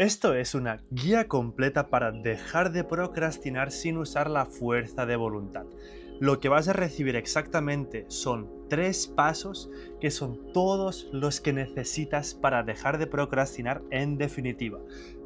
Esto es una guía completa para dejar de procrastinar sin usar la fuerza de voluntad. Lo que vas a recibir exactamente son 3 pasos que son todos los que necesitas para dejar de procrastinar en definitiva.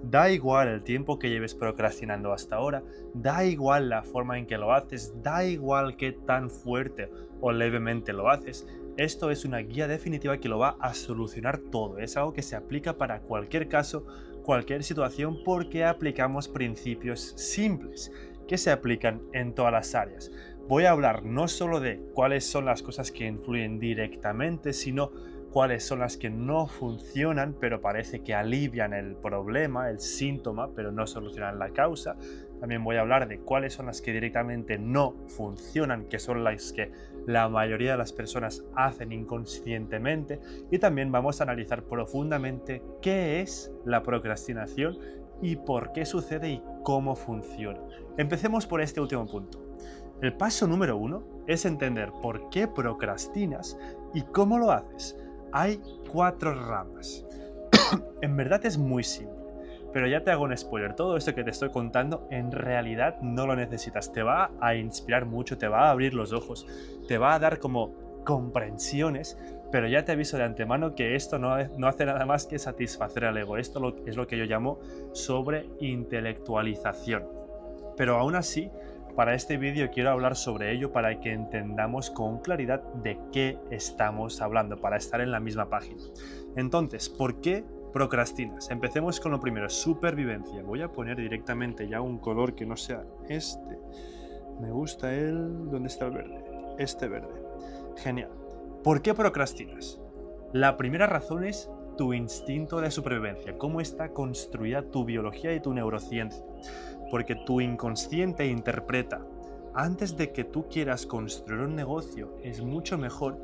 Da igual el tiempo que lleves procrastinando hasta ahora, da igual la forma en que lo haces, da igual qué tan fuerte o levemente lo haces. Esto es una guía definitiva que lo va a solucionar todo. Es algo que se aplica para cualquier caso, cualquier situación, porque aplicamos principios simples que se aplican en todas las áreas. Voy a hablar no solo de cuáles son las cosas que influyen directamente, sino cuáles son las que no funcionan, pero parece que alivian el problema, el síntoma, pero no solucionan la causa. También voy a hablar de cuáles son las que directamente no funcionan, que son las que la mayoría de las personas hacen inconscientemente. Y también vamos a analizar profundamente qué es la procrastinación y por qué sucede y cómo funciona. Empecemos por este último punto. El paso número 1 es entender por qué procrastinas y cómo lo haces. Hay 4 ramas. En verdad es muy simple, pero ya te hago un spoiler. Todo esto que te estoy contando en realidad no lo necesitas. Te va a inspirar mucho, te va a abrir los ojos, te va a dar como comprensiones, pero ya te aviso de antemano que esto no hace nada más que satisfacer al ego. Esto es lo que yo llamo sobreintelectualización. Pero aún así, para este vídeo quiero hablar sobre ello para que entendamos con claridad de qué estamos hablando, para estar en la misma página. Entonces, ¿por qué procrastinas? Empecemos con lo primero, supervivencia. Voy a poner directamente ya un color que no sea este. Me gusta ¿dónde está el verde? Este verde. Genial. ¿Por qué procrastinas? La primera razón es tu instinto de supervivencia, cómo está construida tu biología y tu neurociencia. Porque tu inconsciente interpreta, antes de que tú quieras construir un negocio, es mucho mejor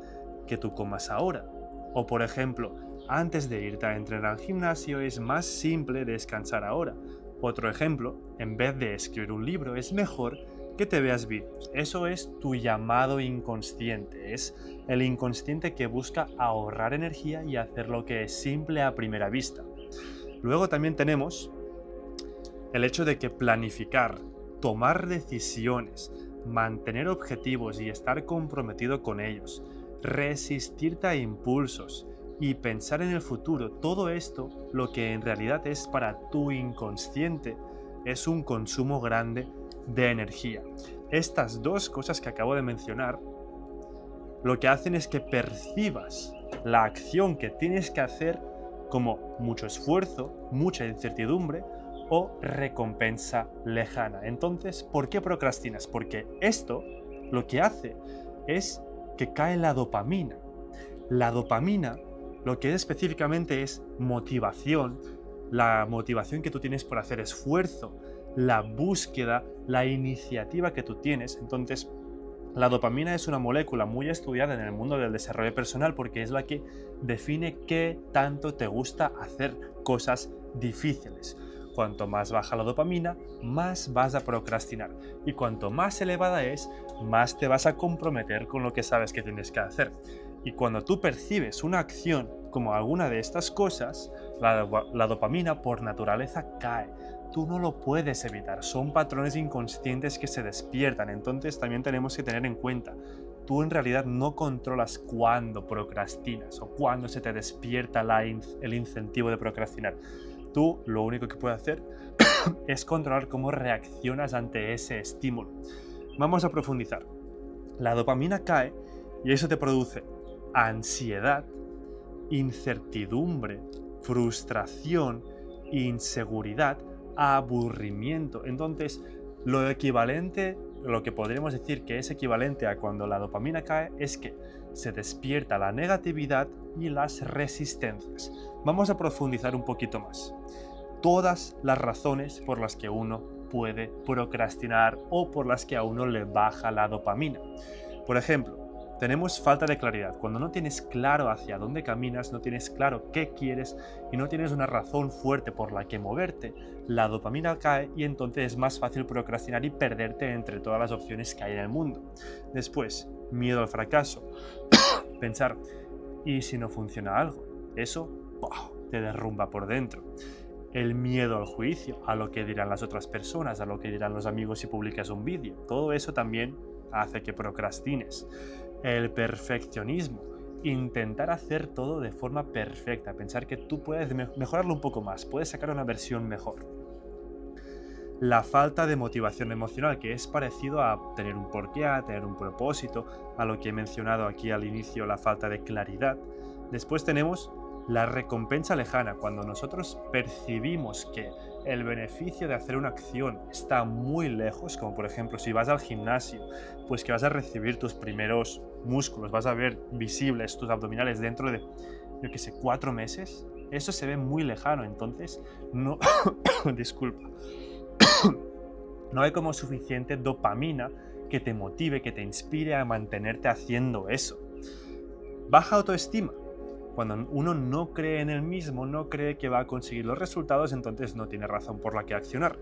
que tú comas ahora. O por ejemplo, antes de irte a entrenar al gimnasio, es más simple descansar ahora. Otro ejemplo, en vez de escribir un libro, es mejor que te veas vídeos. Eso es tu llamado inconsciente. Es el inconsciente que busca ahorrar energía y hacer lo que es simple a primera vista. Luego también tenemos el hecho de que planificar, tomar decisiones, mantener objetivos y estar comprometido con ellos, resistirte a impulsos y pensar en el futuro, todo esto, lo que en realidad es para tu inconsciente, es un consumo grande de energía. Estas dos cosas que acabo de mencionar, lo que hacen es que percibas la acción que tienes que hacer como mucho esfuerzo, mucha incertidumbre, o recompensa lejana. Entonces, ¿por qué procrastinas? Porque esto lo que hace es que cae la dopamina. La dopamina lo que específicamente es motivación, la motivación que tú tienes por hacer esfuerzo, la búsqueda, la iniciativa que tú tienes. Entonces, la dopamina es una molécula muy estudiada en el mundo del desarrollo personal porque es la que define qué tanto te gusta hacer cosas difíciles. Cuanto más baja la dopamina, más vas a procrastinar. Y cuanto más elevada es, más te vas a comprometer con lo que sabes que tienes que hacer. Y cuando tú percibes una acción como alguna de estas cosas, la dopamina por naturaleza cae. Tú no lo puedes evitar. Son patrones inconscientes que se despiertan. Entonces también tenemos que tener en cuenta, tú en realidad no controlas cuándo procrastinas o cuándo se te despierta el incentivo de procrastinar. Tú lo único que puedes hacer es controlar cómo reaccionas ante ese estímulo. Vamos a profundizar. La dopamina cae y eso te produce ansiedad, incertidumbre, frustración, inseguridad, aburrimiento. Entonces, lo equivalente, lo que podríamos decir que es equivalente a cuando la dopamina cae, es que se despierta la negatividad y las resistencias. Vamos a profundizar un poquito más. Todas las razones por las que uno puede procrastinar o por las que a uno le baja la dopamina. Por ejemplo, tenemos falta de claridad. Cuando no tienes claro hacia dónde caminas, no tienes claro qué quieres y no tienes una razón fuerte por la que moverte, la dopamina cae y entonces es más fácil procrastinar y perderte entre todas las opciones que hay en el mundo. Después, miedo al fracaso. Pensar, ¿y si no funciona algo? Eso te derrumba por dentro. el miedo al juicio, a lo que dirán las otras personas, a lo que dirán los amigos si publicas un vídeo. Todo eso también hace que procrastines. El perfeccionismo, intentar hacer todo de forma perfecta, pensar que tú puedes mejorarlo un poco más, puedes sacar una versión mejor. La falta de motivación emocional, que es parecido a tener un porqué, a tener un propósito, a lo que he mencionado aquí al inicio, la falta de claridad. Después tenemos la recompensa lejana, cuando nosotros percibimos que el beneficio de hacer una acción está muy lejos, como por ejemplo si vas al gimnasio, pues que vas a recibir tus primeros músculos, vas a ver visibles tus abdominales dentro de, 4 meses, eso se ve muy lejano, entonces no, disculpa, no hay como suficiente dopamina que te motive, que te inspire a mantenerte haciendo eso. Baja autoestima. Cuando uno no cree en él mismo, no cree que va a conseguir los resultados, entonces no tiene razón por la que accionar.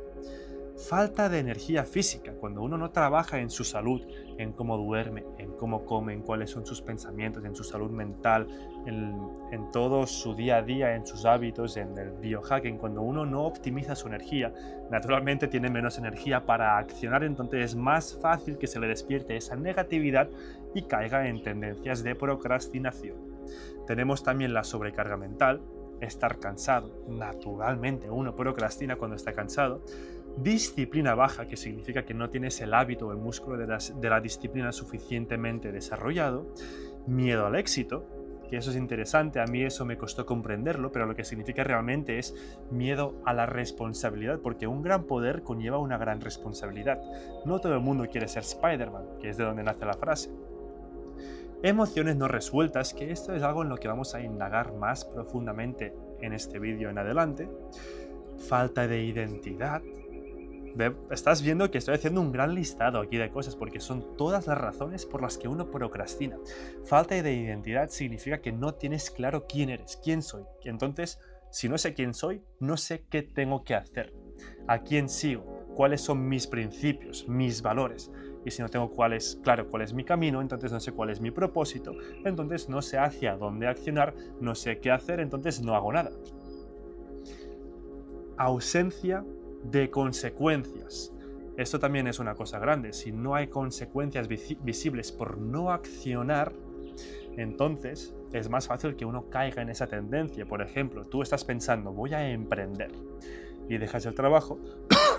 Falta de energía física. Cuando uno no trabaja en su salud, en cómo duerme, en cómo come, en cuáles son sus pensamientos, en su salud mental, en todo su día a día, en sus hábitos, en el biohacking, cuando uno no optimiza su energía, naturalmente tiene menos energía para accionar, entonces es más fácil que se le despierte esa negatividad y caiga en tendencias de procrastinación. Tenemos también la sobrecarga mental, estar cansado. Naturalmente uno procrastina cuando está cansado. Disciplina baja, que significa que no tienes el hábito o el músculo de la disciplina suficientemente desarrollado. Miedo al éxito, que eso es interesante, a mí eso me costó comprenderlo, pero lo que significa realmente es miedo a la responsabilidad, porque un gran poder conlleva una gran responsabilidad. No todo el mundo quiere ser Spider-Man, que es de donde nace la frase. Emociones no resueltas, que esto es algo en lo que vamos a indagar más profundamente en este vídeo en adelante. Falta de identidad. Estás viendo que estoy haciendo un gran listado aquí de cosas porque son todas las razones por las que uno procrastina. Falta de identidad significa que no tienes claro quién eres, quién soy. Entonces, si no sé quién soy, no sé qué tengo que hacer, a quién sigo, cuáles son mis principios, mis valores. Y si no tengo claro cuál es mi camino, entonces no sé cuál es mi propósito, entonces no sé hacia dónde accionar, no sé qué hacer, entonces no hago nada. Ausencia de consecuencias. Esto también es una cosa grande. Si no hay consecuencias visibles por no accionar, entonces es más fácil que uno caiga en esa tendencia. Por ejemplo, tú estás pensando, voy a emprender, y dejas el trabajo,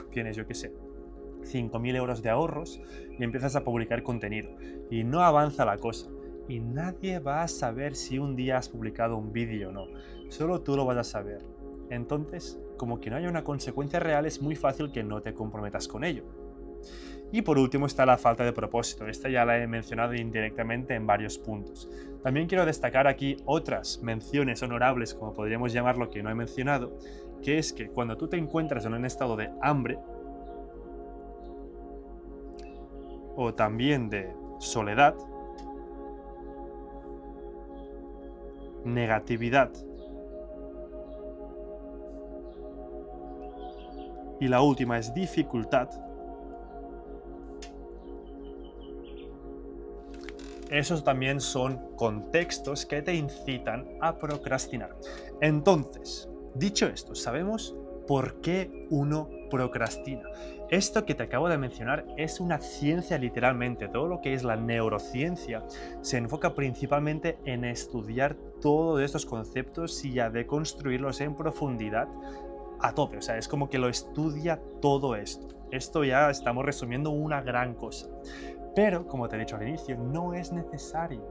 tienes, 5.000 euros de ahorros y empiezas a publicar contenido y no avanza la cosa y nadie va a saber si un día has publicado un vídeo o no, solo tú lo vas a saber. Entonces, como que no haya una consecuencia real, es muy fácil que no te comprometas con ello. Y por último está la falta de propósito. Esta ya la he mencionado indirectamente en varios puntos. También quiero destacar aquí otras menciones honorables, como podríamos llamarlo, que no he mencionado, que es que cuando tú te encuentras en un estado de hambre o también de soledad, negatividad y la última es dificultad, esos también son contextos que te incitan a procrastinar. Entonces, dicho esto, sabemos por qué uno procrastina. Esto que te acabo de mencionar es una ciencia literalmente. Todo lo que es la neurociencia se enfoca principalmente en estudiar todos estos conceptos y a deconstruirlos en profundidad a tope. O sea, es como que lo estudia todo esto. Esto ya estamos resumiendo una gran cosa. Pero, como te he dicho al inicio, no es necesario.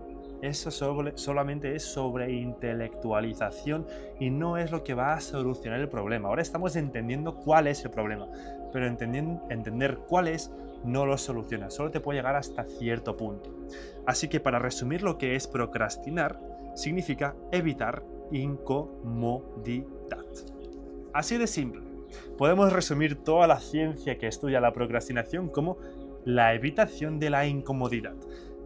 Eso solamente es sobre intelectualización y no es lo que va a solucionar el problema. Ahora estamos entendiendo cuál es el problema, pero entender cuál es no lo soluciona, solo te puede llegar hasta cierto punto. Así que para resumir lo que es procrastinar, significa evitar incomodidad. Así de simple. Podemos resumir toda la ciencia que estudia la procrastinación como la evitación de la incomodidad.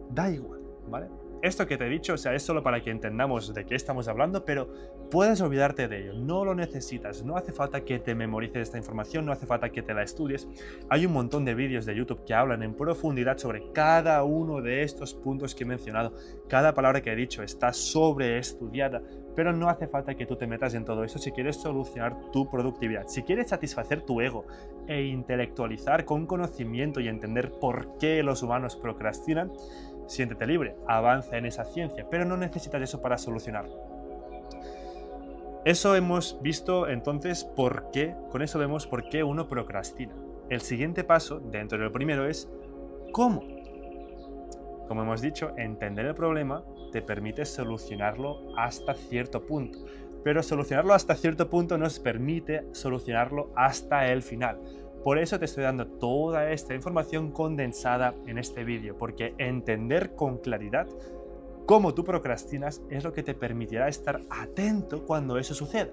Da igual, ¿vale? Esto que te he dicho, o sea, es solo para que entendamos de qué estamos hablando, pero puedes olvidarte de ello, no lo necesitas, no hace falta que te memorices esta información, no hace falta que te la estudies. Hay un montón de vídeos de YouTube que hablan en profundidad sobre cada uno de estos puntos que he mencionado. Cada palabra que he dicho está sobreestudiada, pero no hace falta que tú te metas en todo eso si quieres solucionar tu productividad. Si quieres satisfacer tu ego e intelectualizar con conocimiento y entender por qué los humanos procrastinan, siéntete libre, avanza en esa ciencia, pero no necesitas eso para solucionarlo. Eso hemos visto entonces con eso vemos por qué uno procrastina. El siguiente paso, dentro del primero, es ¿cómo? Como hemos dicho, entender el problema te permite solucionarlo hasta cierto punto, pero solucionarlo hasta cierto punto nos permite solucionarlo hasta el final. Por eso te estoy dando toda esta información condensada en este vídeo, porque entender con claridad cómo tú procrastinas es lo que te permitirá estar atento cuando eso suceda.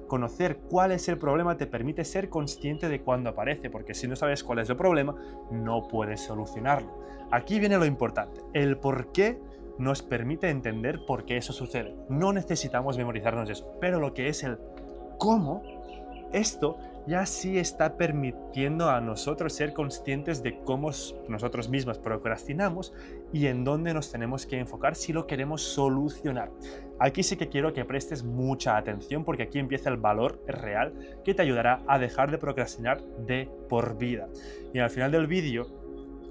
Conocer cuál es el problema te permite ser consciente de cuándo aparece, porque si no sabes cuál es el problema, no puedes solucionarlo. Aquí viene lo importante, el por qué nos permite entender por qué eso sucede. No necesitamos memorizarnos eso, pero lo que es el cómo, esto ya sí está permitiendo a nosotros ser conscientes de cómo nosotros mismos procrastinamos y en dónde nos tenemos que enfocar si lo queremos solucionar. Aquí sí que quiero que prestes mucha atención porque aquí empieza el valor real que te ayudará a dejar de procrastinar de por vida. Y al final del vídeo,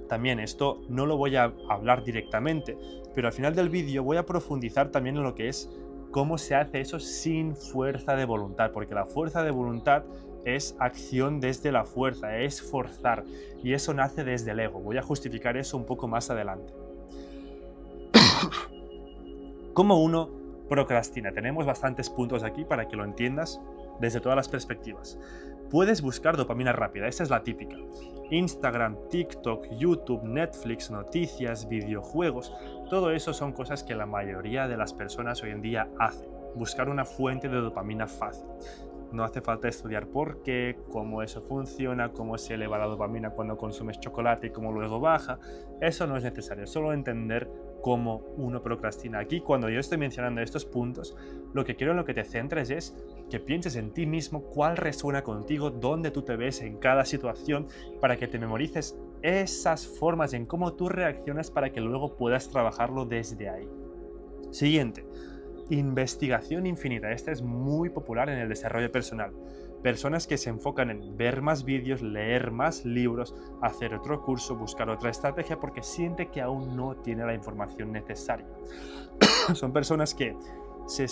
también esto no lo voy a hablar directamente, pero al final del vídeo voy a profundizar también en lo que es cómo se hace eso sin fuerza de voluntad, porque la fuerza de voluntad es acción desde la fuerza, es forzar, y eso nace desde el ego. Voy a justificar eso un poco más adelante. ¿Cómo uno procrastina? Tenemos bastantes puntos aquí para que lo entiendas desde todas las perspectivas. Puedes buscar dopamina rápida, esa es la típica. Instagram, TikTok, YouTube, Netflix, noticias, videojuegos, todo eso son cosas que la mayoría de las personas hoy en día hacen. Buscar una fuente de dopamina fácil. No hace falta estudiar por qué, cómo eso funciona, cómo se eleva la dopamina cuando consumes chocolate y cómo luego baja. Eso no es necesario, solo entender cómo uno procrastina. Aquí, cuando yo estoy mencionando estos puntos, lo que quiero en lo que te centres es que pienses en ti mismo cuál resuena contigo, dónde tú te ves en cada situación, para que te memorices esas formas en cómo tú reaccionas para que luego puedas trabajarlo desde ahí. Siguiente. Investigación infinita. Esta es muy popular en el desarrollo personal. Personas que se enfocan en ver más vídeos, leer más libros, hacer otro curso, buscar otra estrategia porque siente que aún no tiene la información necesaria. Son personas que se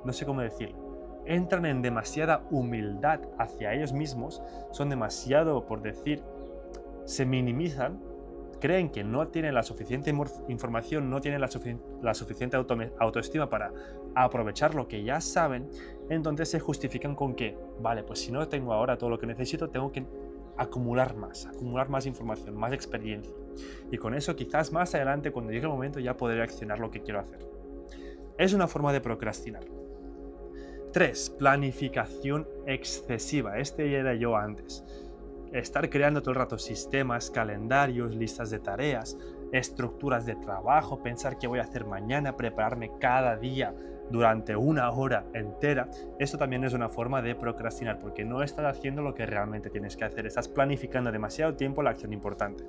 no sé cómo decirlo, entran en demasiada humildad hacia ellos mismos, son demasiado, por decir, se minimizan, creen que no tienen la suficiente información, no tienen la suficiente autoestima para aprovechar lo que ya saben, entonces se justifican con que, vale, pues si no tengo ahora todo lo que necesito, tengo que acumular más información, más experiencia. Y con eso quizás más adelante, cuando llegue el momento, ya podré accionar lo que quiero hacer. Es una forma de procrastinar. 3. Planificación excesiva. Este ya era yo antes. Estar creando todo el rato sistemas, calendarios, listas de tareas, estructuras de trabajo, pensar qué voy a hacer mañana, prepararme cada día durante una hora entera. Esto también es una forma de procrastinar porque no estás haciendo lo que realmente tienes que hacer. Estás planificando demasiado tiempo la acción importante.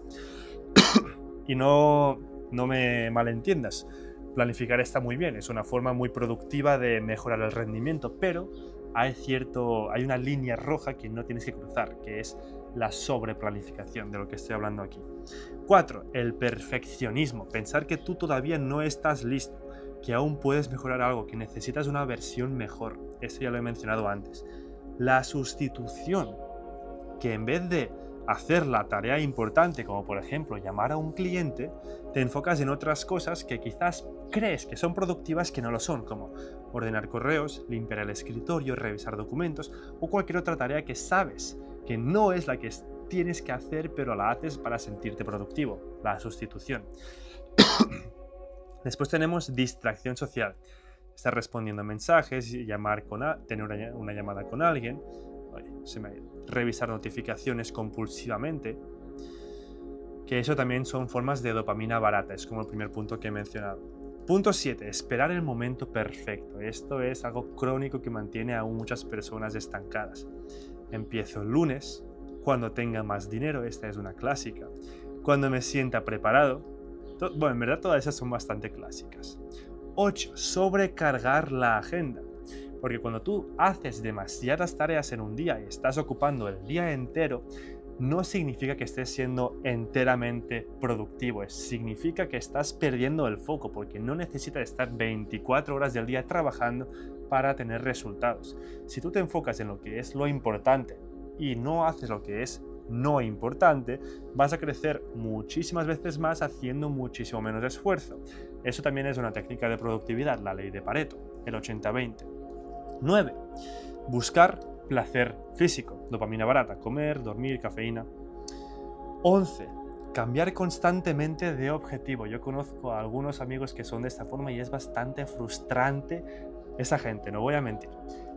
Y no me malentiendas. Planificar está muy bien, es una forma muy productiva de mejorar el rendimiento, pero hay una línea roja que no tienes que cruzar, que es la sobreplanificación, de lo que estoy hablando aquí. 4. El perfeccionismo. Pensar que tú todavía no estás listo, que aún puedes mejorar algo, que necesitas una versión mejor. Esto ya lo he mencionado antes. La sustitución, que en vez de hacer la tarea importante, como por ejemplo llamar a un cliente, te enfocas en otras cosas que quizás crees que son productivas que no lo son, como ordenar correos, limpiar el escritorio, revisar documentos o cualquier otra tarea que sabes que no es la que tienes que hacer, pero la haces para sentirte productivo, la sustitución. Después tenemos distracción social. Estar respondiendo mensajes, tener una llamada con alguien, revisar notificaciones compulsivamente, que eso también son formas de dopamina barata, es como el primer punto que he mencionado. Punto 7, esperar el momento perfecto. Esto es algo crónico que mantiene a muchas personas estancadas. Empiezo el lunes, cuando tenga más dinero, esta es una clásica. Cuando me sienta preparado. Bueno, en verdad todas esas son bastante clásicas. 8, sobrecargar la agenda. Porque cuando tú haces demasiadas tareas en un día y estás ocupando el día entero, no significa que estés siendo enteramente productivo, significa que estás perdiendo el foco, porque no necesitas estar 24 horas del día trabajando para tener resultados. Si tú te enfocas en lo que es lo importante y no haces lo que es no importante, vas a crecer muchísimas veces más haciendo muchísimo menos esfuerzo. Eso también es una técnica de productividad, la ley de Pareto, el 80-20. 9. Buscar placer físico, dopamina barata, comer, dormir, cafeína. 11. Cambiar constantemente de objetivo. Yo conozco a algunos amigos que son de esta forma y es bastante frustrante esa gente, no voy a mentir.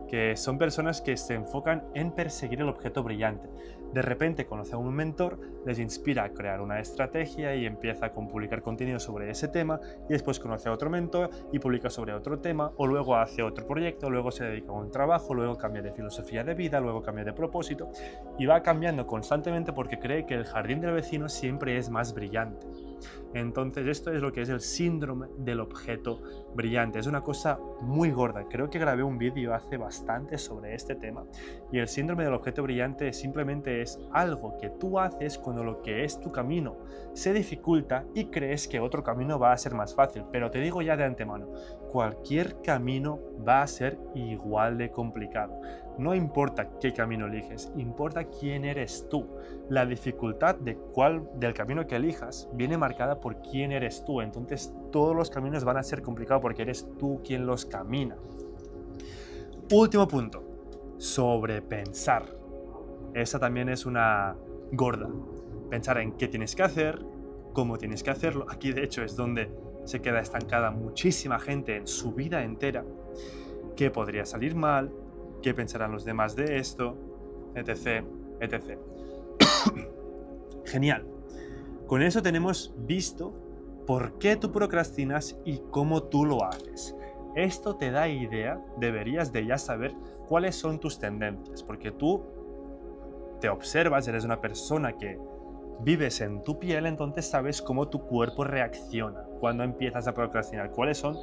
Que son personas que se enfocan en perseguir el objeto brillante. De repente conoce a un mentor, les inspira a crear una estrategia y empieza con publicar contenido sobre ese tema, y después conoce a otro mentor y publica sobre otro tema, o luego hace otro proyecto, luego se dedica a un trabajo, luego cambia de filosofía de vida, luego cambia de propósito, y va cambiando constantemente porque cree que el jardín del vecino siempre es más brillante. Entonces esto es lo que es el síndrome del objeto brillante. Es una cosa muy gorda. Creo que grabé un vídeo hace bastante sobre este tema. Y el síndrome del objeto brillante simplemente es algo que tú haces cuando lo que es tu camino se dificulta y crees que otro camino va a ser más fácil. Pero te digo ya de antemano, cualquier camino va a ser igual de complicado. No importa qué camino eliges, importa quién eres tú. La dificultad del camino que elijas viene marcada por quién eres tú. Entonces todos los caminos van a ser complicados porque eres tú quien los camina. Último punto, sobrepensar. Esa también es una gorda. Pensar en qué tienes que hacer, cómo tienes que hacerlo. Aquí de hecho es donde se queda estancada muchísima gente en su vida entera. ¿Qué podría salir mal? ¿Qué pensarán los demás de esto? Etc, etc. Genial. Con eso tenemos visto por qué tú procrastinas y cómo tú lo haces. Esto te da idea, deberías de ya saber cuáles son tus tendencias, porque tú te observas, eres una persona que vives en tu piel, entonces sabes cómo tu cuerpo reacciona cuando empiezas a procrastinar, cuáles son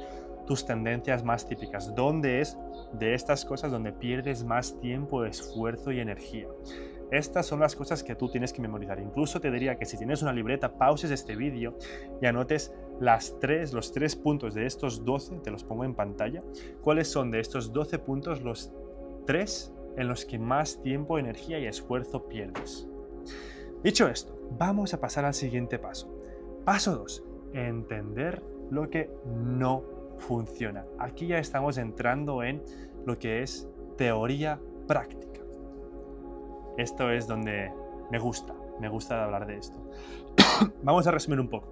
tus tendencias más típicas, dónde es de estas cosas donde pierdes más tiempo, esfuerzo y energía. Estas son las cosas que tú tienes que memorizar. Incluso te diría que si tienes una libreta, pauses este vídeo y anotes los tres puntos de estos 12, te los pongo en pantalla. ¿Cuáles son de estos 12 puntos los 3 en los que más tiempo, energía y esfuerzo pierdes? Dicho esto, vamos a pasar al siguiente paso. Paso 2. Entender lo que no funciona. Aquí ya estamos entrando en lo que es teoría práctica. Esto es donde me gusta hablar de esto. Vamos a resumir un poco.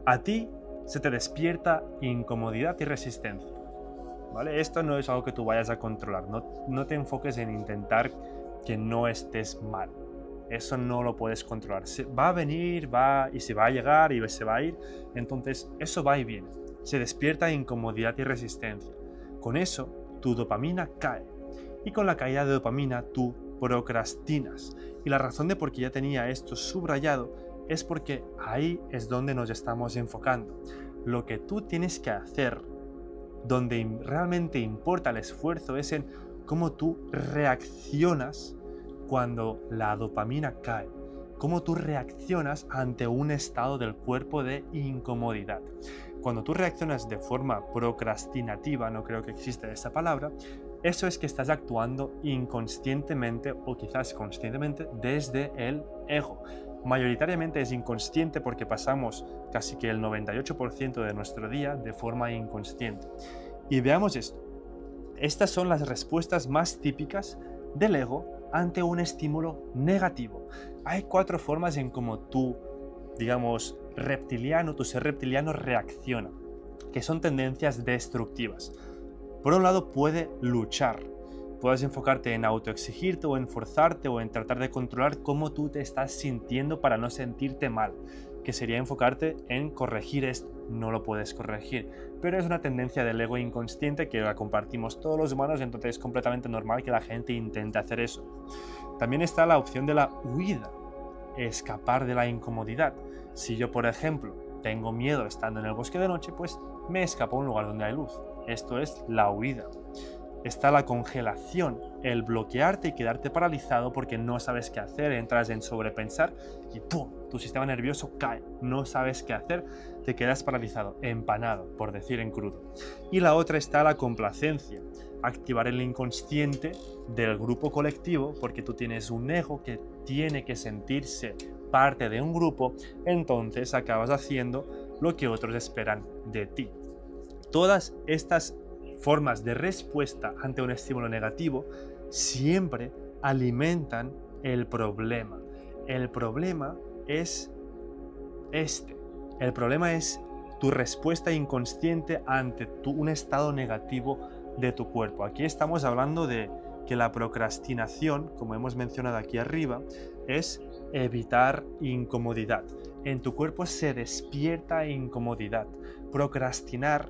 A ti se te despierta incomodidad y resistencia, ¿vale? Esto no es algo que tú vayas a controlar. No te enfoques en intentar que no estés mal. Eso no lo puedes controlar. Va a venir, y se va a llegar y se va a ir. Entonces eso va y viene. Se despierta incomodidad y resistencia. Con eso, tu dopamina cae. Y con la caída de dopamina, tú procrastinas. Y la razón de por qué ya tenía esto subrayado es porque ahí es donde nos estamos enfocando. Lo que tú tienes que hacer, donde realmente importa el esfuerzo, es en cómo tú reaccionas cuando la dopamina cae. Cómo tú reaccionas ante un estado del cuerpo de incomodidad. Cuando tú reaccionas de forma procrastinativa, no creo que exista esa palabra, eso es que estás actuando inconscientemente o quizás conscientemente desde el ego. Mayoritariamente es inconsciente porque pasamos casi que el 98% de nuestro día de forma inconsciente. Y veamos esto. Estas son las respuestas más típicas del ego ante un estímulo negativo. Hay 4 formas en cómo tu ser reptiliano reacciona, que son tendencias destructivas. Por un lado puede luchar, puedas enfocarte en autoexigirte o en forzarte o en tratar de controlar cómo tú te estás sintiendo para no sentirte mal, que sería enfocarte en corregir esto. No lo puedes corregir, pero es una tendencia del ego inconsciente que la compartimos todos los humanos, entonces es completamente normal que la gente intente hacer eso. También está la opción de la huida, escapar de la incomodidad. Si yo, por ejemplo, tengo miedo estando en el bosque de noche, pues me escapo a un lugar donde hay luz. Esto es la huida. Está la congelación, el bloquearte y quedarte paralizado porque no sabes qué hacer, entras en sobrepensar y ¡pum! Tu sistema nervioso cae, no sabes qué hacer, te quedas paralizado, empanado, por decir en crudo. Y la otra está la complacencia, activar el inconsciente del grupo colectivo porque tú tienes un ego que tiene que sentirse parte de un grupo, entonces acabas haciendo lo que otros esperan de ti. Todas estas formas de respuesta ante un estímulo negativo siempre alimentan el problema. El problema es este. El problema es tu respuesta inconsciente ante un estado negativo de tu cuerpo. Aquí estamos hablando de que la procrastinación, como hemos mencionado aquí arriba, es evitar incomodidad. En tu cuerpo se despierta incomodidad. Procrastinar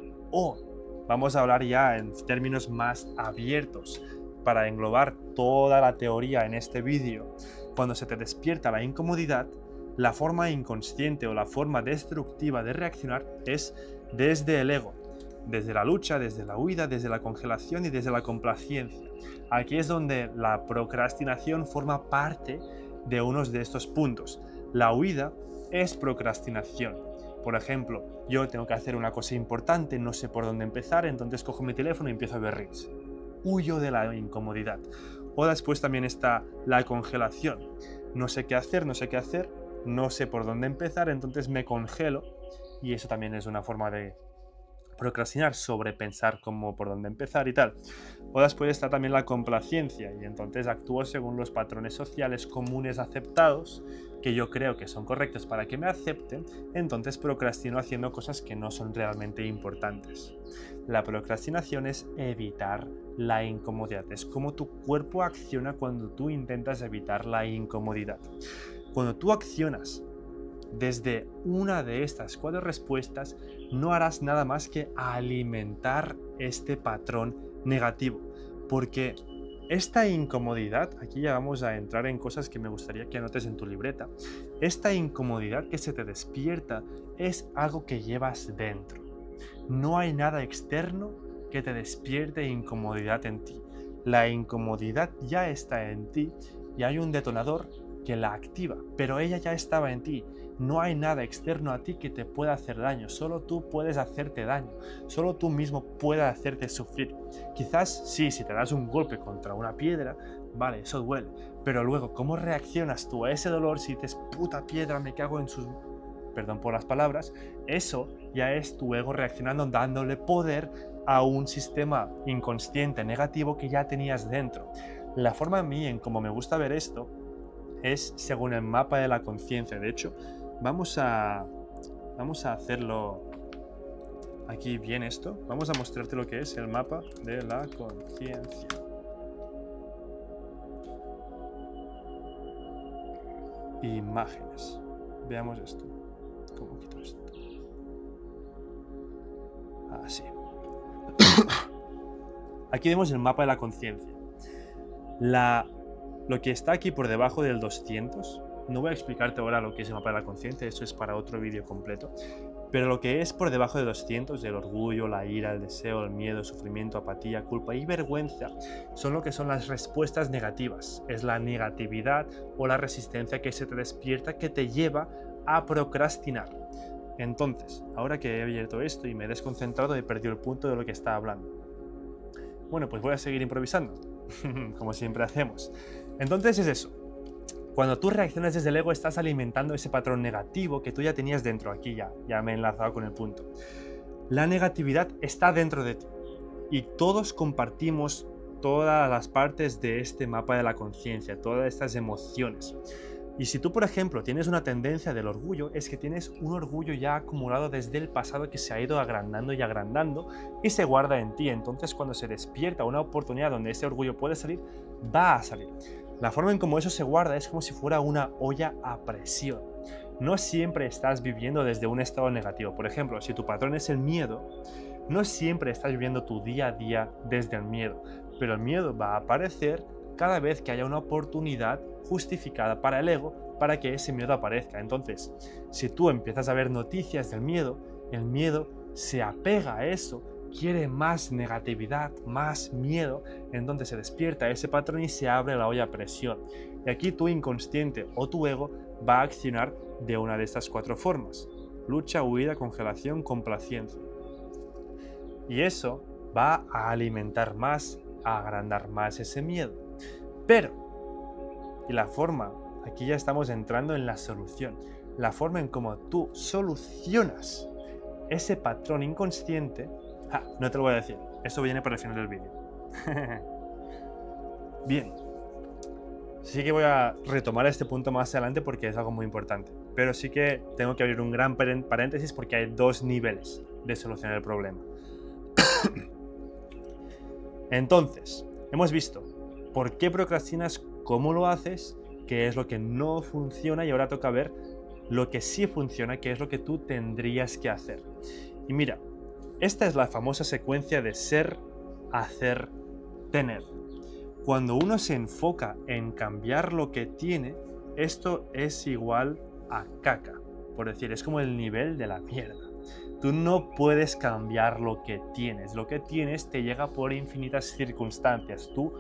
vamos a hablar ya en términos más abiertos para englobar toda la teoría en este vídeo. Cuando se te despierta la incomodidad, la forma inconsciente o la forma destructiva de reaccionar es desde el ego, desde la lucha, desde la huida, desde la congelación y desde la complacencia. Aquí es donde la procrastinación forma parte de unos de estos puntos. La huida es procrastinación. Por ejemplo, yo tengo que hacer una cosa importante, no sé por dónde empezar, entonces cojo mi teléfono y empiezo a ver reels. Huyo de la incomodidad. O después también está la congelación. No sé qué hacer, no sé por dónde empezar, entonces me congelo. Y eso también es una forma de procrastinar, sobrepensar cómo por dónde empezar y tal. O después está también la complacencia y entonces actúo según los patrones sociales comunes aceptados que yo creo que son correctos para que me acepten, entonces procrastino haciendo cosas que no son realmente importantes. La procrastinación es evitar la incomodidad, es como tu cuerpo acciona cuando tú intentas evitar la incomodidad. Cuando tú accionas desde una de estas 4 respuestas, no harás nada más que alimentar este patrón negativo, porque esta incomodidad, aquí ya vamos a entrar en cosas que me gustaría que anotes en tu libreta, esta incomodidad que se te despierta es algo que llevas dentro. No hay nada externo que te despierte incomodidad en ti. La incomodidad ya está en ti y hay un detonador que la activa, pero ella ya estaba en ti. No hay nada externo a ti que te pueda hacer daño, solo tú puedes hacerte daño, solo tú mismo puedes hacerte sufrir. Quizás sí, si te das un golpe contra una piedra, vale, eso duele, pero luego, ¿cómo reaccionas tú a ese dolor si dices, puta piedra, me cago en sus... Perdón por las palabras, eso ya es tu ego reaccionando, dándole poder a un sistema inconsciente negativo que ya tenías dentro. La forma a mí en cómo me gusta ver esto es según el mapa de la conciencia. De hecho, vamos a hacerlo aquí bien esto. Vamos a mostrarte lo que es el mapa de la conciencia. Imágenes. Veamos esto. ¿Cómo quito esto? Así. Aquí vemos el mapa de la conciencia. Lo que está aquí por debajo del 200, no voy a explicarte ahora lo que es el mapa de la conciencia, eso es para otro vídeo completo, pero lo que es por debajo de 200, el orgullo, la ira, el deseo, el miedo, el sufrimiento, apatía, culpa y vergüenza, son lo que son las respuestas negativas. Es la negatividad o la resistencia que se te despierta que te lleva a procrastinar. Entonces, ahora que he abierto esto y me he desconcentrado, he perdido el punto de lo que estaba hablando. Bueno, pues voy a seguir improvisando, como siempre hacemos. Entonces es eso. Cuando tú reaccionas desde el ego, estás alimentando ese patrón negativo que tú ya tenías dentro. Aquí ya me he enlazado con el punto. La negatividad está dentro de ti. Y todos compartimos todas las partes de este mapa de la conciencia, todas estas emociones. Y si tú, por ejemplo, tienes una tendencia del orgullo, es que tienes un orgullo ya acumulado desde el pasado que se ha ido agrandando y agrandando y se guarda en ti. Entonces, cuando se despierta una oportunidad donde ese orgullo puede salir, va a salir. La forma en cómo eso se guarda es como si fuera una olla a presión. No siempre estás viviendo desde un estado negativo. Por ejemplo, si tu patrón es el miedo, no siempre estás viviendo tu día a día desde el miedo, pero el miedo va a aparecer cada vez que haya una oportunidad justificada para el ego para que ese miedo aparezca. Entonces, si tú empiezas a ver noticias del miedo, el miedo se apega a eso, quiere más negatividad, más miedo, entonces se despierta ese patrón y se abre la olla a presión. Y aquí tu inconsciente o tu ego va a accionar de una de estas 4 formas: lucha, huida, congelación, complacencia. Y eso va a alimentar más, a agrandar más ese miedo. Pero, y la forma, aquí ya estamos entrando en la solución, la forma en cómo tú solucionas ese patrón inconsciente, no te lo voy a decir, eso viene para el final del vídeo. Bien, sí que voy a retomar este punto más adelante porque es algo muy importante, pero sí que tengo que abrir un gran paréntesis porque hay 2 niveles de solucionar el problema. Entonces, hemos visto por qué procrastinas, cómo lo haces, qué es lo que no funciona, y ahora toca ver lo que sí funciona, qué es lo que tú tendrías que hacer. Y mira, esta es la famosa secuencia de ser, hacer, tener. Cuando uno se enfoca en cambiar lo que tiene, esto es igual a caca, por decir, es como el nivel de la mierda. Tú no puedes cambiar lo que tienes te llega por infinitas circunstancias, tú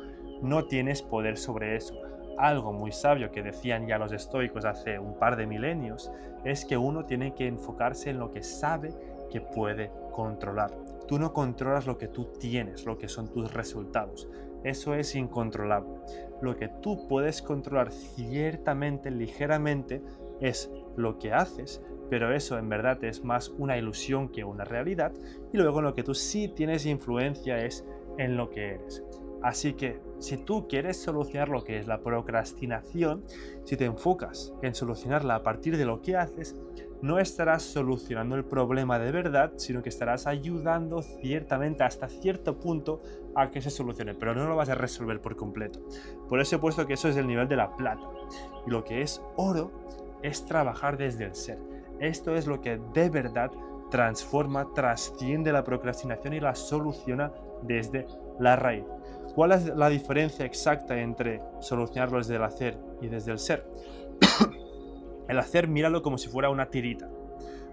no tienes poder sobre eso. Algo muy sabio que decían ya los estoicos hace un par de milenios es que uno tiene que enfocarse en lo que sabe que puede controlar. Tú no controlas lo que tú tienes, lo que son tus resultados. Eso es incontrolable. Lo que tú puedes controlar ciertamente, ligeramente, es lo que haces, pero eso en verdad es más una ilusión que una realidad, y luego en lo que tú sí tienes influencia es en lo que eres. Así que si tú quieres solucionar lo que es la procrastinación, si te enfocas en solucionarla a partir de lo que haces, no estarás solucionando el problema de verdad, sino que estarás ayudando ciertamente hasta cierto punto a que se solucione, pero no lo vas a resolver por completo. Por eso he puesto que eso es el nivel de la plata. Y lo que es oro es trabajar desde el ser. Esto es lo que de verdad transforma, trasciende la procrastinación y la soluciona desde la raíz. ¿Cuál es la diferencia exacta entre solucionarlo desde el hacer y desde el ser? El hacer, míralo como si fuera una tirita.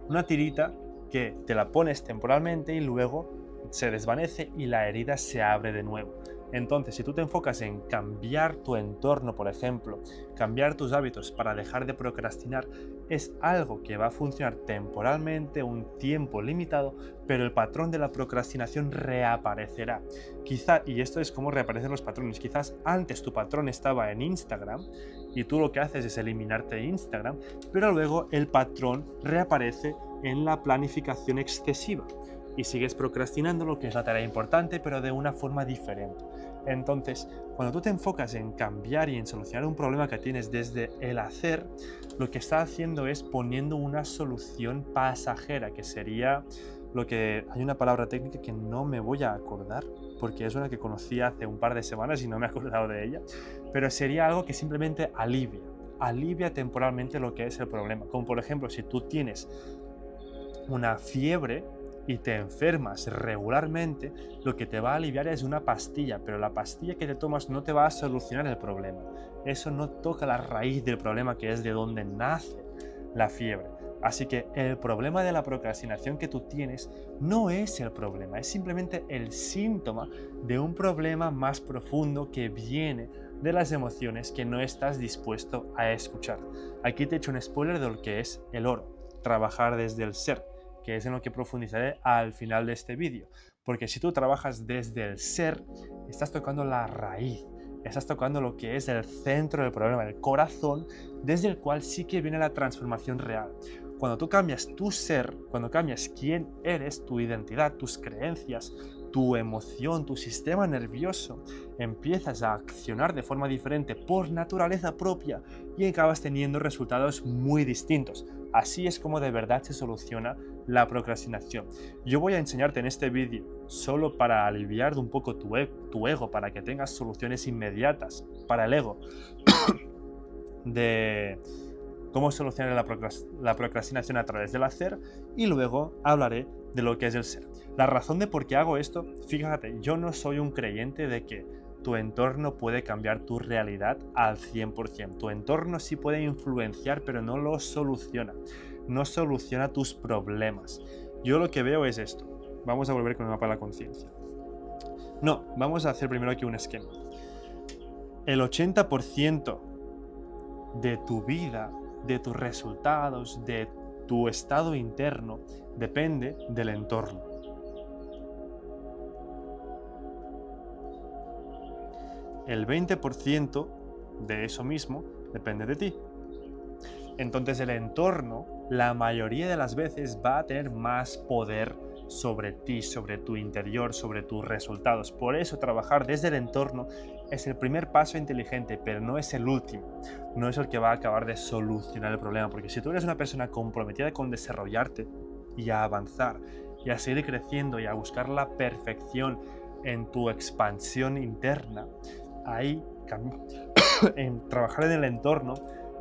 Una tirita que te la pones temporalmente y luego se desvanece y la herida se abre de nuevo. Entonces, si tú te enfocas en cambiar tu entorno, por ejemplo, cambiar tus hábitos para dejar de procrastinar, es algo que va a funcionar temporalmente, un tiempo limitado, pero el patrón de la procrastinación reaparecerá. Quizá, y esto es como reaparecen los patrones, quizás antes tu patrón estaba en Instagram y tú lo que haces es eliminarte de Instagram, pero luego el patrón reaparece en la planificación excesiva. Y sigues procrastinando lo que es la tarea importante, pero de una forma diferente. Entonces, cuando tú te enfocas en cambiar y en solucionar un problema que tienes desde el hacer, lo que está haciendo es poniendo una solución pasajera, que sería lo que... Hay una palabra técnica que no me voy a acordar, porque es una que conocí hace un par de semanas y no me he acordado de ella, pero sería algo que simplemente alivia temporalmente lo que es el problema. Como por ejemplo, si tú tienes una fiebre y te enfermas regularmente, lo que te va a aliviar es una pastilla, pero la pastilla que te tomas no te va a solucionar el problema. Eso no toca la raíz del problema, que es de donde nace la fiebre. Así que el problema de la procrastinación que tú tienes no es el problema, es simplemente el síntoma de un problema más profundo que viene de las emociones que no estás dispuesto a escuchar. Aquí te he hecho un spoiler de lo que es el oro, trabajar desde el ser, que es en lo que profundizaré al final de este vídeo. Porque si tú trabajas desde el ser, estás tocando la raíz, estás tocando lo que es el centro del problema, el corazón, desde el cual sí que viene la transformación real. Cuando tú cambias tu ser, cuando cambias quién eres, tu identidad, tus creencias, tu emoción, tu sistema nervioso, empiezas a accionar de forma diferente por naturaleza propia y acabas teniendo resultados muy distintos. Así es como de verdad se soluciona la procrastinación. Yo voy a enseñarte en este vídeo, solo para aliviar un poco tu ego, para que tengas soluciones inmediatas para el ego, de cómo solucionar la procrastinación a través del hacer, y luego hablaré de lo que es el ser. La razón de por qué hago esto, fíjate, yo no soy un creyente de que tu entorno puede cambiar tu realidad al 100%. Tu entorno sí puede influenciar, pero no lo soluciona. No soluciona tus problemas. Yo lo que veo es esto. Vamos a volver con el mapa de la conciencia. No, vamos a hacer primero aquí un esquema. El 80% de tu vida, de tus resultados, de tu estado interno, depende del entorno. El 20% de eso mismo depende de ti. Entonces el entorno, la mayoría de las veces, va a tener más poder sobre ti, sobre tu interior, sobre tus resultados. Por eso trabajar desde el entorno es el primer paso inteligente, pero no es el último. No es el que va a acabar de solucionar el problema, porque si tú eres una persona comprometida con desarrollarte y a avanzar y a seguir creciendo y a buscar la perfección en tu expansión interna, ahí en trabajar en el entorno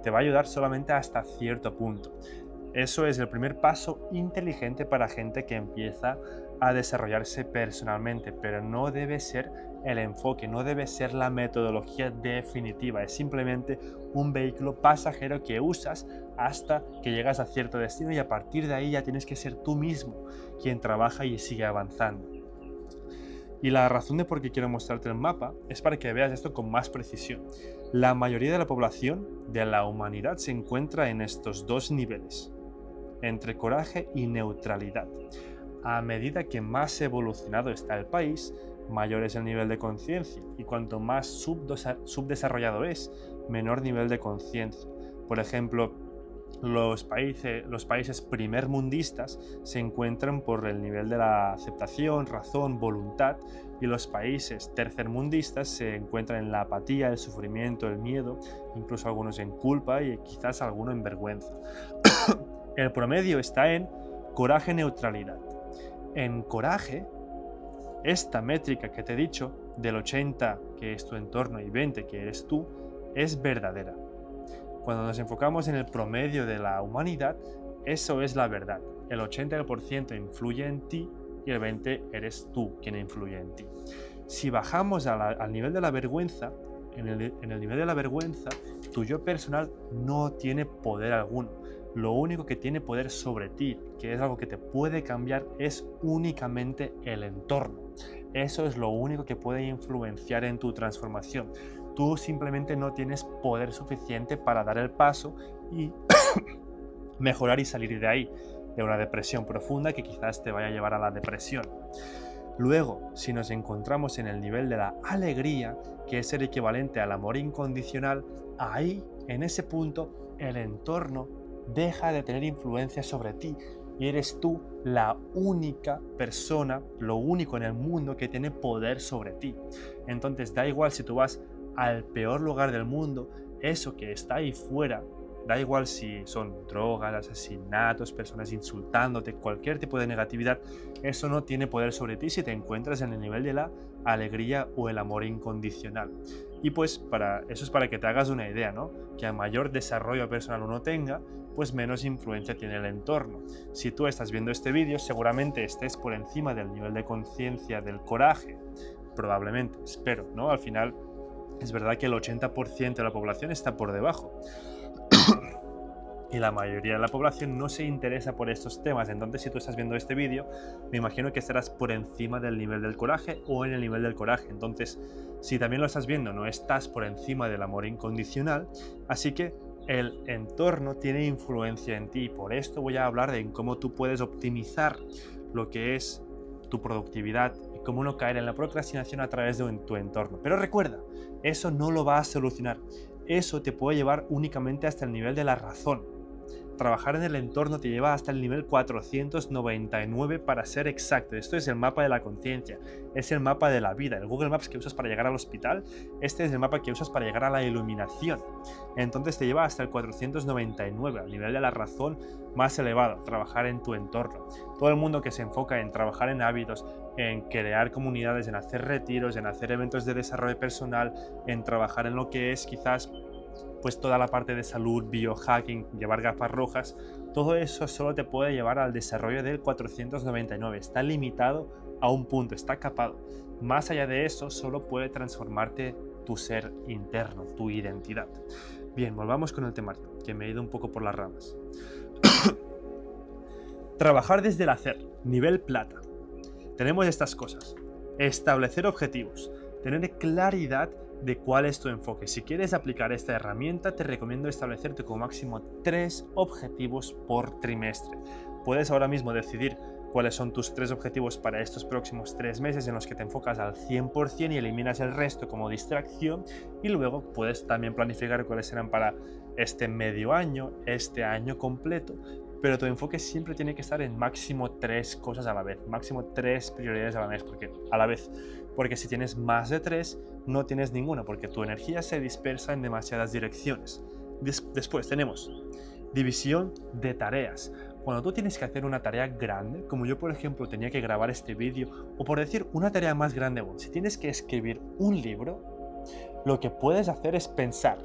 te va a ayudar solamente hasta cierto punto. Eso es el primer paso inteligente para gente que empieza a desarrollarse personalmente, pero no debe ser el enfoque, no debe ser la metodología definitiva, es simplemente un vehículo pasajero que usas hasta que llegas a cierto destino, y a partir de ahí ya tienes que ser tú mismo quien trabaja y sigue avanzando. Y la razón de por qué quiero mostrarte el mapa es para que veas esto con más precisión. La mayoría de la población de la humanidad se encuentra en estos dos niveles, entre coraje y neutralidad. A medida que más evolucionado está el país, mayor es el nivel de conciencia, y cuanto más subdesarrollado es, menor nivel de conciencia. Por ejemplo, los países primermundistas se encuentran por el nivel de la aceptación, razón, voluntad, y los países tercermundistas se encuentran en la apatía, el sufrimiento, el miedo, incluso algunos en culpa y quizás alguno en vergüenza. El promedio está en coraje-neutralidad. En coraje, esta métrica que te he dicho, del 80 que es tu entorno y 20 que eres tú, es verdadera. Cuando nos enfocamos en el promedio de la humanidad, eso es la verdad. El 80% influye en ti y el 20% eres tú quien influye en ti. Si bajamos al nivel de la vergüenza, en el nivel de la vergüenza, tu yo personal no tiene poder alguno. Lo único que tiene poder sobre ti, que es algo que te puede cambiar, es únicamente el entorno. Eso es lo único que puede influenciar en tu transformación. Tú simplemente no tienes poder suficiente para dar el paso y mejorar y salir de ahí, de una depresión profunda que quizás te vaya a llevar a la depresión. Luego, si nos encontramos en el nivel de la alegría, que es el equivalente al amor incondicional, ahí, en ese punto, el entorno deja de tener influencia sobre ti y eres tú la única persona, lo único en el mundo que tiene poder sobre ti. Entonces da igual si tú vas al peor lugar del mundo, eso que está ahí fuera, da igual si son drogas, asesinatos, personas insultándote, cualquier tipo de negatividad, eso no tiene poder sobre ti si te encuentras en el nivel de la alegría o el amor incondicional. Y pues eso es para que te hagas una idea, ¿no? Que a mayor desarrollo personal uno tenga, pues menos influencia tiene el entorno. Si tú estás viendo este vídeo, seguramente estés por encima del nivel de conciencia del coraje, probablemente, espero, ¿no? Al final es verdad que el 80% de la población está por debajo. Y la mayoría de la población no se interesa por estos temas. Entonces, si tú estás viendo este vídeo, me imagino que estarás por encima del nivel del coraje o en el nivel del coraje. Entonces, si también lo estás viendo, no estás por encima del amor incondicional. Así que el entorno tiene influencia en ti. Por esto voy a hablar de cómo tú puedes optimizar lo que es tu productividad y cómo no caer en la procrastinación a través de tu entorno. Pero recuerda, eso no lo va a solucionar. Eso te puede llevar únicamente hasta el nivel de la razón. trabajar en el entorno te lleva hasta el nivel 499 para ser exacto. Esto es el mapa de la conciencia, es el mapa de la vida. El Google Maps que usas para llegar al hospital, este es el mapa que usas para llegar a la iluminación. Entonces te lleva hasta el 499, al nivel de la razón más elevado, trabajar en tu entorno. Todo el mundo que se enfoca en trabajar en hábitos, en crear comunidades, en hacer retiros, en hacer eventos de desarrollo personal, en trabajar en lo que es quizás pues toda la parte de salud, biohacking, llevar gafas rojas, todo eso solo te puede llevar al desarrollo del 499. Está limitado a un punto, está capado. Más allá de eso, solo puede transformarte tu ser interno, tu identidad. Bien, volvamos con el temario, que me he ido un poco por las ramas. Trabajar desde el hacer, nivel plata. Tenemos estas cosas. Establecer objetivos, tener claridad de cuál es tu enfoque. Si quieres aplicar esta herramienta, te recomiendo establecerte como máximo 3 objetivos por trimestre. Puedes ahora mismo decidir cuáles son tus 3 objetivos para estos próximos 3 meses en los que te enfocas al 100% y eliminas el resto como distracción, y luego puedes también planificar cuáles serán para este medio año, este año completo, pero tu enfoque siempre tiene que estar en máximo 3 cosas a la vez, máximo 3 prioridades a la vez, porque si tienes más de 3, no tienes ninguna, porque tu energía se dispersa en demasiadas direcciones. Después tenemos división de tareas. Cuando tú tienes que hacer una tarea grande, como yo por ejemplo tenía que grabar este vídeo, o por decir una tarea más grande aún, si tienes que escribir un libro, lo que puedes hacer es pensar,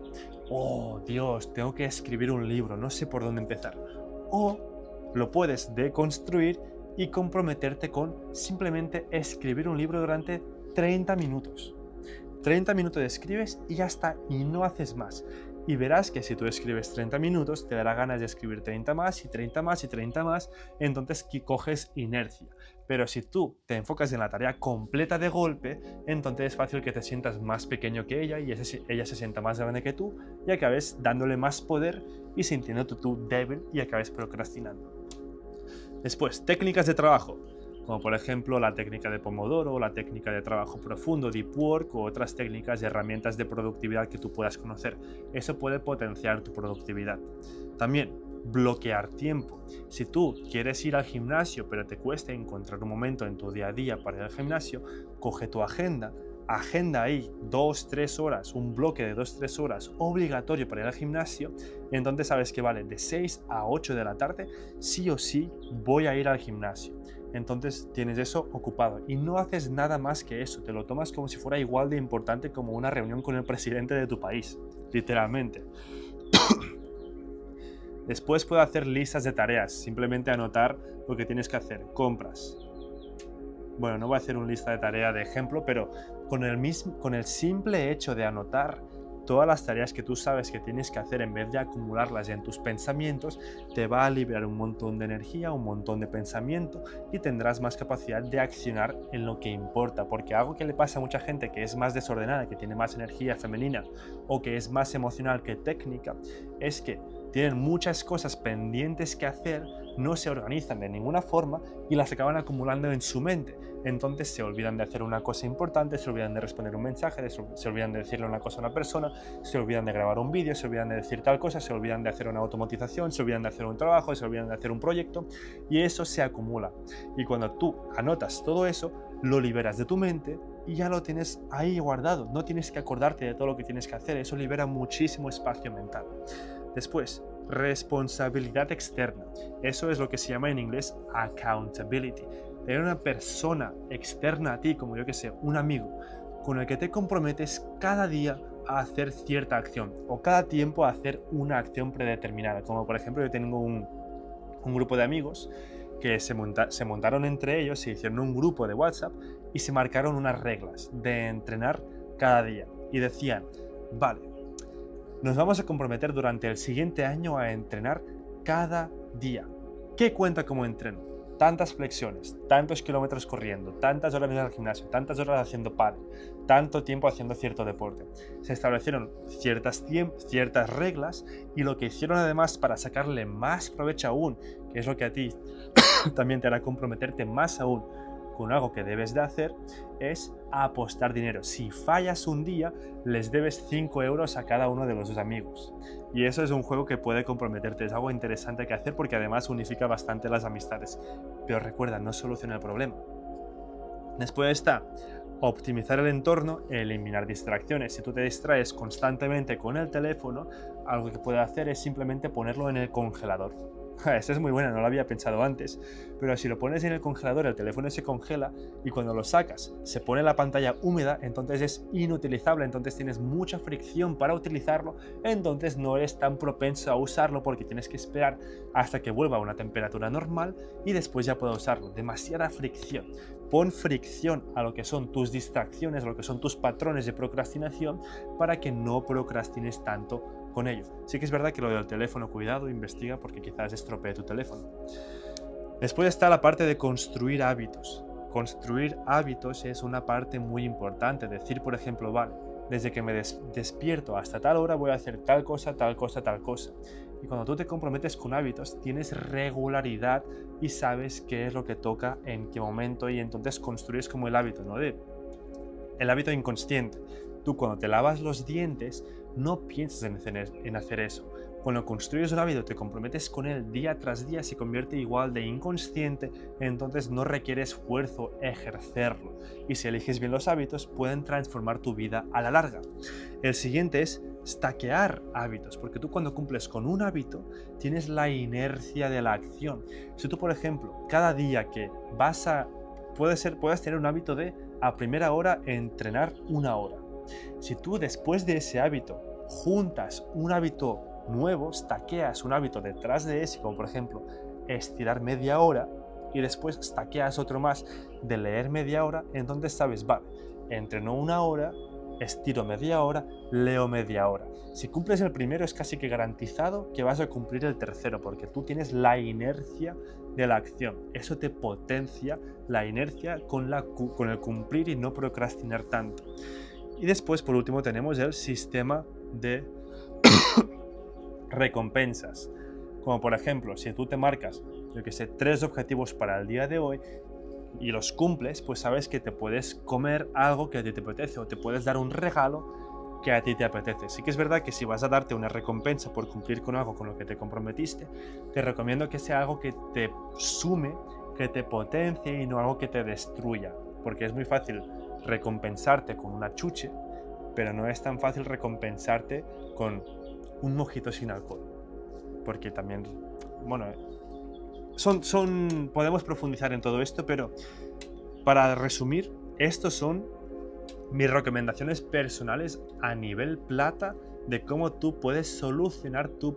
oh Dios, tengo que escribir un libro, no sé por dónde empezar. O lo puedes deconstruir y comprometerte con simplemente escribir un libro durante 30 minutos. 30 minutos escribes y ya está, y no haces más. Y verás que si tú escribes 30 minutos, te dará ganas de escribir 30 más y 30 más y 30 más, entonces coges inercia. Pero si tú te enfocas en la tarea completa de golpe, entonces es fácil que te sientas más pequeño que ella y ella se sienta más grande que tú y acabes dándole más poder y sintiéndote tú débil y acabes procrastinando. Después, técnicas de trabajo, como por ejemplo la técnica de Pomodoro, la técnica de trabajo profundo, Deep Work, o otras técnicas y herramientas de productividad que tú puedas conocer. Eso puede potenciar tu productividad. También, bloquear tiempo. Si tú quieres ir al gimnasio pero te cuesta encontrar un momento en tu día a día para ir al gimnasio, coge tu agenda ahí 2-3 horas, un bloque de 2-3 horas obligatorio para ir al gimnasio, y entonces sabes que vale, de 6 a 8 de la tarde, sí o sí voy a ir al gimnasio. Entonces tienes eso ocupado y no haces nada más que eso, te lo tomas como si fuera igual de importante como una reunión con el presidente de tu país, literalmente. Después puedes hacer listas de tareas, simplemente anotar lo que tienes que hacer, compras. Bueno, no voy a hacer una lista de tareas de ejemplo, pero con el simple hecho de anotar todas las tareas que tú sabes que tienes que hacer en vez de acumularlas en tus pensamientos, te va a liberar un montón de energía, un montón de pensamiento y tendrás más capacidad de accionar en lo que importa. Porque algo que le pasa a mucha gente que es más desordenada, que tiene más energía femenina o que es más emocional que técnica, es que tienen muchas cosas pendientes que hacer, no se organizan de ninguna forma y las acaban acumulando en su mente. Entonces se olvidan de hacer una cosa importante, se olvidan de responder un mensaje, se olvidan de decirle una cosa a una persona, se olvidan de grabar un vídeo, se olvidan de decir tal cosa, se olvidan de hacer una automatización, se olvidan de hacer un trabajo, se olvidan de hacer un proyecto, y eso se acumula. Y cuando tú anotas todo eso, lo liberas de tu mente y ya lo tienes ahí guardado. No tienes que acordarte de todo lo que tienes que hacer, eso libera muchísimo espacio mental. Después, responsabilidad externa. Eso es lo que se llama en inglés accountability. Tener una persona externa a ti, como yo que sé, un amigo, con el que te comprometes cada día a hacer cierta acción o cada tiempo a hacer una acción predeterminada. Como por ejemplo yo tengo un grupo de amigos que se montaron entre ellos, se hicieron un grupo de WhatsApp y se marcaron unas reglas de entrenar cada día. Y decían, vale, nos vamos a comprometer durante el siguiente año a entrenar cada día. ¿Qué cuenta como entreno? Tantas flexiones, tantos kilómetros corriendo, tantas horas en el gimnasio, tantas horas haciendo pádel, tanto tiempo haciendo cierto deporte. Se establecieron ciertas reglas y lo que hicieron además para sacarle más provecho aún, que es lo que a ti también te hará comprometerte más aún con algo que debes de hacer es apostar dinero. Si fallas un día, les debes 5 euros a cada uno de los dos amigos. Y eso es un juego que puede comprometerte, es algo interesante que hacer porque además unifica bastante las amistades. Pero recuerda, no soluciona el problema. Después está optimizar el entorno e eliminar distracciones. Si tú te distraes constantemente con el teléfono, algo que puedes hacer es simplemente ponerlo en el congelador. Esta es muy buena, no lo había pensado antes, pero si lo pones en el congelador el teléfono se congela y cuando lo sacas se pone la pantalla húmeda, entonces es inutilizable, entonces tienes mucha fricción para utilizarlo, entonces no eres tan propenso a usarlo porque tienes que esperar hasta que vuelva a una temperatura normal y después ya puedes usarlo. Demasiada fricción. Pon fricción a lo que son tus distracciones, a lo que son tus patrones de procrastinación para que no procrastines tanto con ello. Sí que es verdad que lo del teléfono, cuidado, investiga porque quizás estropee tu teléfono. Después está la parte de construir hábitos. Construir hábitos es una parte muy importante. Decir, por ejemplo, vale, desde que me despierto hasta tal hora voy a hacer tal cosa, tal cosa, tal cosa. Y cuando tú te comprometes con hábitos, tienes regularidad y sabes qué es lo que toca, en qué momento, y entonces construyes como el hábito, ¿no? El hábito inconsciente. Tú cuando te lavas los dientes no piensas en hacer eso. Cuando construyes un hábito, te comprometes con él día tras día, se convierte igual de inconsciente, entonces no requiere esfuerzo ejercerlo. Y si eliges bien los hábitos, pueden transformar tu vida a la larga. El siguiente es stackear hábitos, porque tú cuando cumples con un hábito, tienes la inercia de la acción. Si tú, por ejemplo, cada día que puedes tener un hábito de a primera hora entrenar 1 hora. Si tú después de ese hábito juntas un hábito nuevo, stackeas un hábito detrás de ese, como por ejemplo estirar media hora y después stackeas otro más de leer media hora, entonces sabes, vale, entreno 1 hora, estiro media hora, leo media hora. Si cumples el primero es casi que garantizado que vas a cumplir el tercero porque tú tienes la inercia de la acción. Eso te potencia la inercia con el cumplir y no procrastinar tanto. Y después, por último, tenemos el sistema de recompensas. Como por ejemplo, si tú te marcas, 3 objetivos para el día de hoy y los cumples, pues sabes que te puedes comer algo que a ti te apetece o te puedes dar un regalo que a ti te apetece. Sí que es verdad que si vas a darte una recompensa por cumplir con algo con lo que te comprometiste, te recomiendo que sea algo que te sume, que te potencie y no algo que te destruya, porque es muy fácil recompensarte con una chuche, pero no es tan fácil recompensarte con un mojito sin alcohol, porque también, bueno, podemos profundizar en todo esto, pero para resumir, estos son mis recomendaciones personales a nivel plata de cómo tú puedes solucionar tu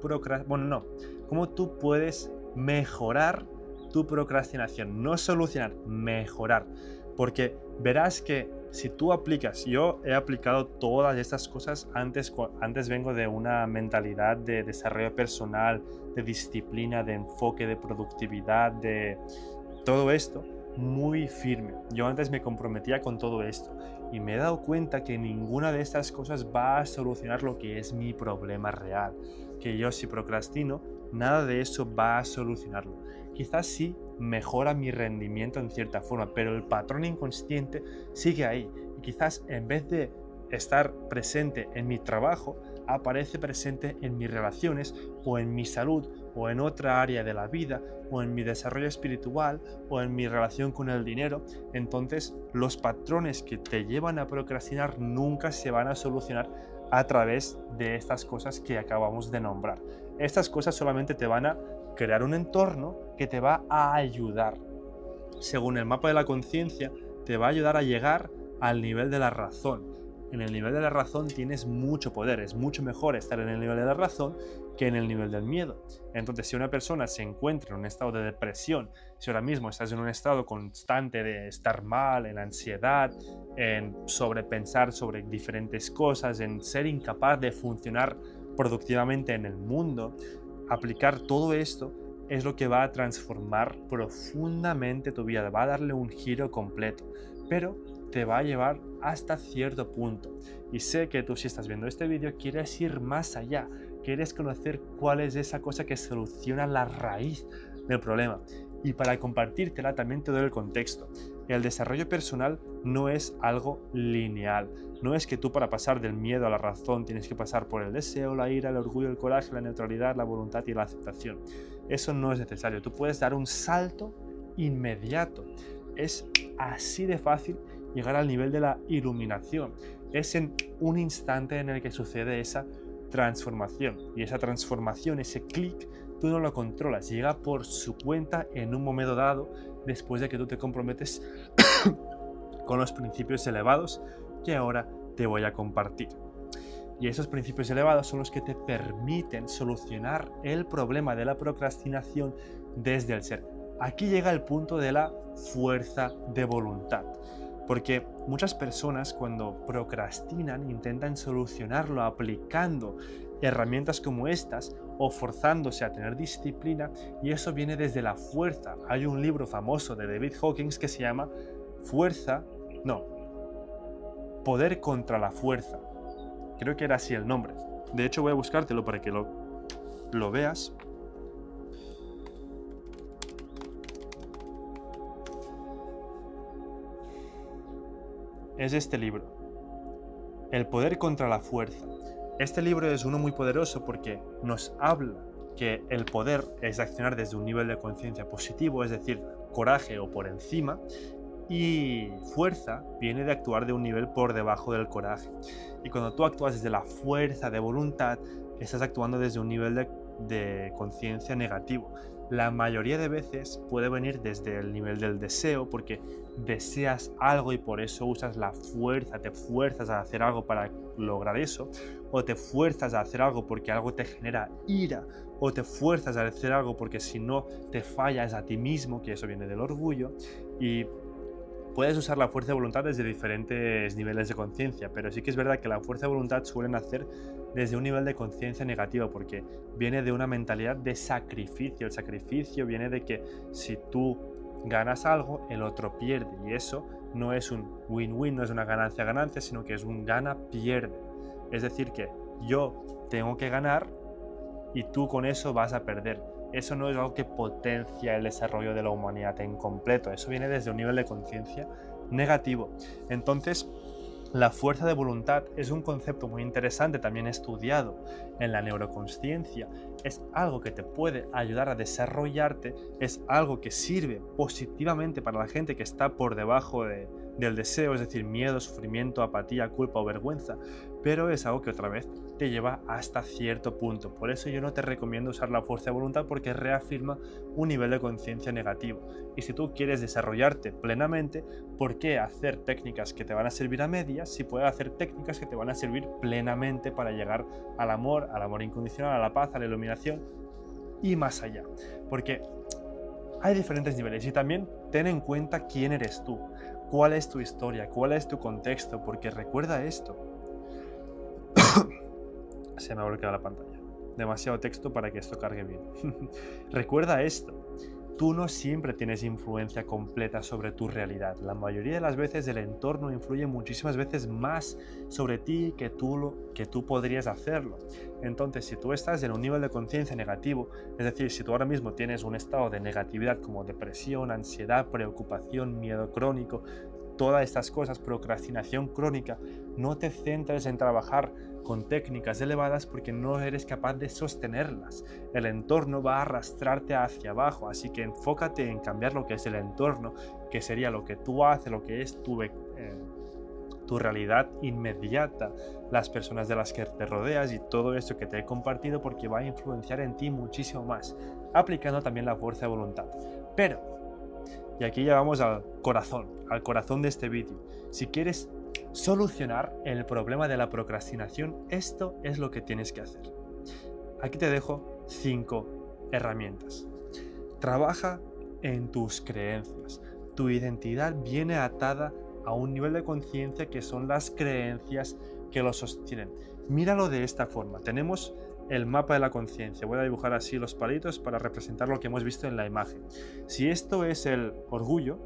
cómo tú puedes mejorar tu procrastinación, no solucionar, mejorar. Porque verás que si tú aplicas, yo he aplicado todas estas cosas antes vengo de una mentalidad de desarrollo personal, de disciplina, de enfoque, de productividad, de todo esto muy firme. Yo antes me comprometía con todo esto y me he dado cuenta que ninguna de estas cosas va a solucionar lo que es mi problema real. Que yo si procrastino, nada de eso va a solucionarlo. Quizás sí mejora mi rendimiento en cierta forma, pero el patrón inconsciente sigue ahí. Y quizás en vez de estar presente en mi trabajo, aparece presente en mis relaciones o en mi salud o en otra área de la vida o en mi desarrollo espiritual o en mi relación con el dinero. Entonces los patrones que te llevan a procrastinar nunca se van a solucionar a través de estas cosas que acabamos de nombrar. Estas cosas solamente te van a crear un entorno que te va a ayudar. Según el mapa de la conciencia, te va a ayudar a llegar al nivel de la razón. En el nivel de la razón tienes mucho poder, es mucho mejor estar en el nivel de la razón que en el nivel del miedo. Entonces, si una persona se encuentra en un estado de depresión, si ahora mismo estás en un estado constante de estar mal, en ansiedad, en sobrepensar sobre diferentes cosas, en ser incapaz de funcionar productivamente en el mundo, aplicar todo esto es lo que va a transformar profundamente tu vida, va a darle un giro completo, pero te va a llevar hasta cierto punto. Y sé que tú, si estás viendo este vídeo, quieres ir más allá, quieres conocer cuál es esa cosa que soluciona la raíz del problema. Y para compartírtela también te doy el contexto. el desarrollo personal no es algo lineal. No es que tú para pasar del miedo a la razón tienes que pasar por el deseo, la ira, el orgullo, el coraje, la neutralidad, la voluntad y la aceptación. Eso no es necesario. Tú puedes dar un salto inmediato. Es así de fácil llegar al nivel de la iluminación. Es en un instante en el que sucede esa transformación. Y esa transformación, ese clic, tú no lo controlas. Llega por su cuenta en un momento dado, después de que tú te comprometes con los principios elevados que ahora te voy a compartir. Y esos principios elevados son los que te permiten solucionar el problema de la procrastinación desde el ser. Aquí llega el punto de la fuerza de voluntad. Porque muchas personas cuando procrastinan intentan solucionarlo aplicando herramientas como estas o forzándose a tener disciplina, y eso viene desde la fuerza. Hay un libro famoso de David Hawkins que se llama Poder contra la fuerza. Creo que era así el nombre. De hecho voy a buscártelo para que lo veas. Es este libro, El poder contra la fuerza. Este libro es uno muy poderoso porque nos habla que el poder es accionar desde un nivel de conciencia positivo, es decir, coraje o por encima, y fuerza viene de actuar de un nivel por debajo del coraje. Y cuando tú actúas desde la fuerza de voluntad, estás actuando desde un nivel de conciencia negativo. La mayoría de veces puede venir desde el nivel del deseo, porque deseas algo y por eso usas la fuerza, te fuerzas a hacer algo para lograr eso, o te fuerzas a hacer algo porque algo te genera ira, o te fuerzas a hacer algo porque si no te fallas a ti mismo, que eso viene del orgullo. Y puedes usar la fuerza de voluntad desde diferentes niveles de conciencia, pero sí que es verdad que la fuerza de voluntad suele nacer desde un nivel de conciencia negativa, porque viene de una mentalidad de sacrificio. El sacrificio viene de que si tú ganas algo, el otro pierde, y eso no es un win-win, no es una ganancia-ganancia, sino que es un gana-pierde. Es decir, que yo tengo que ganar y tú con eso vas a perder. Eso no es algo que potencia el desarrollo de la humanidad en completo. Eso viene desde un nivel de conciencia negativo. Entonces, la fuerza de voluntad es un concepto muy interesante, también estudiado en la neuroconsciencia. Es algo que te puede ayudar a desarrollarte, es algo que sirve positivamente para la gente que está por debajo del deseo, es decir, miedo, sufrimiento, apatía, culpa o vergüenza, pero es algo que otra vez te lleva hasta cierto punto. Por eso yo no te recomiendo usar la fuerza de voluntad, porque reafirma un nivel de conciencia negativo. Y si tú quieres desarrollarte plenamente, ¿por qué hacer técnicas que te van a servir a medias si puedes hacer técnicas que te van a servir plenamente para llegar al amor incondicional, a la paz, a la iluminación y más allá? Porque hay diferentes niveles, y también ten en cuenta quién eres tú, cuál es tu historia, cuál es tu contexto, porque recuerda esto. Se me ha bloqueado la pantalla. Demasiado texto para que esto cargue bien. Recuerda esto. Tú no siempre tienes influencia completa sobre tu realidad. La mayoría de las veces el entorno influye muchísimas veces más sobre ti que tú podrías hacerlo. Entonces, si tú estás en un nivel de conciencia negativo, es decir, si tú ahora mismo tienes un estado de negatividad como depresión, ansiedad, preocupación, miedo crónico, todas estas cosas, procrastinación crónica, no te centres en trabajar con técnicas elevadas porque no eres capaz de sostenerlas. El entorno va a arrastrarte hacia abajo, así que enfócate en cambiar lo que es el entorno, que sería lo que tú haces, lo que es tu realidad inmediata, las personas de las que te rodeas y todo esto que te he compartido, porque va a influenciar en ti muchísimo más, aplicando también la fuerza de voluntad. Pero, y aquí ya vamos al corazón de este vídeo, si quieres solucionar el problema de la procrastinación, esto es lo que tienes que hacer. Aquí te dejo 5 herramientas. Trabaja en tus creencias. Tu identidad viene atada a un nivel de conciencia que son las creencias que lo sostienen. Míralo de esta forma. Tenemos el mapa de la conciencia. Voy a dibujar así los palitos para representar lo que hemos visto en la imagen. Si esto es el orgullo,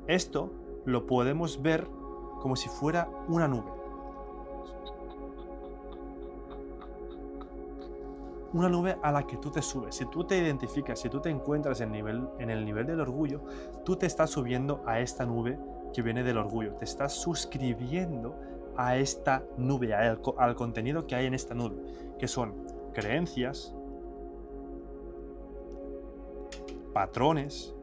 esto lo podemos ver como si fuera una nube. una nube a la que tú te subes. Si tú te identificas, si tú te encuentras en el nivel del orgullo, tú te estás subiendo a esta nube que viene del orgullo. Te estás suscribiendo a esta nube, al contenido que hay en esta nube, que son creencias, patrones,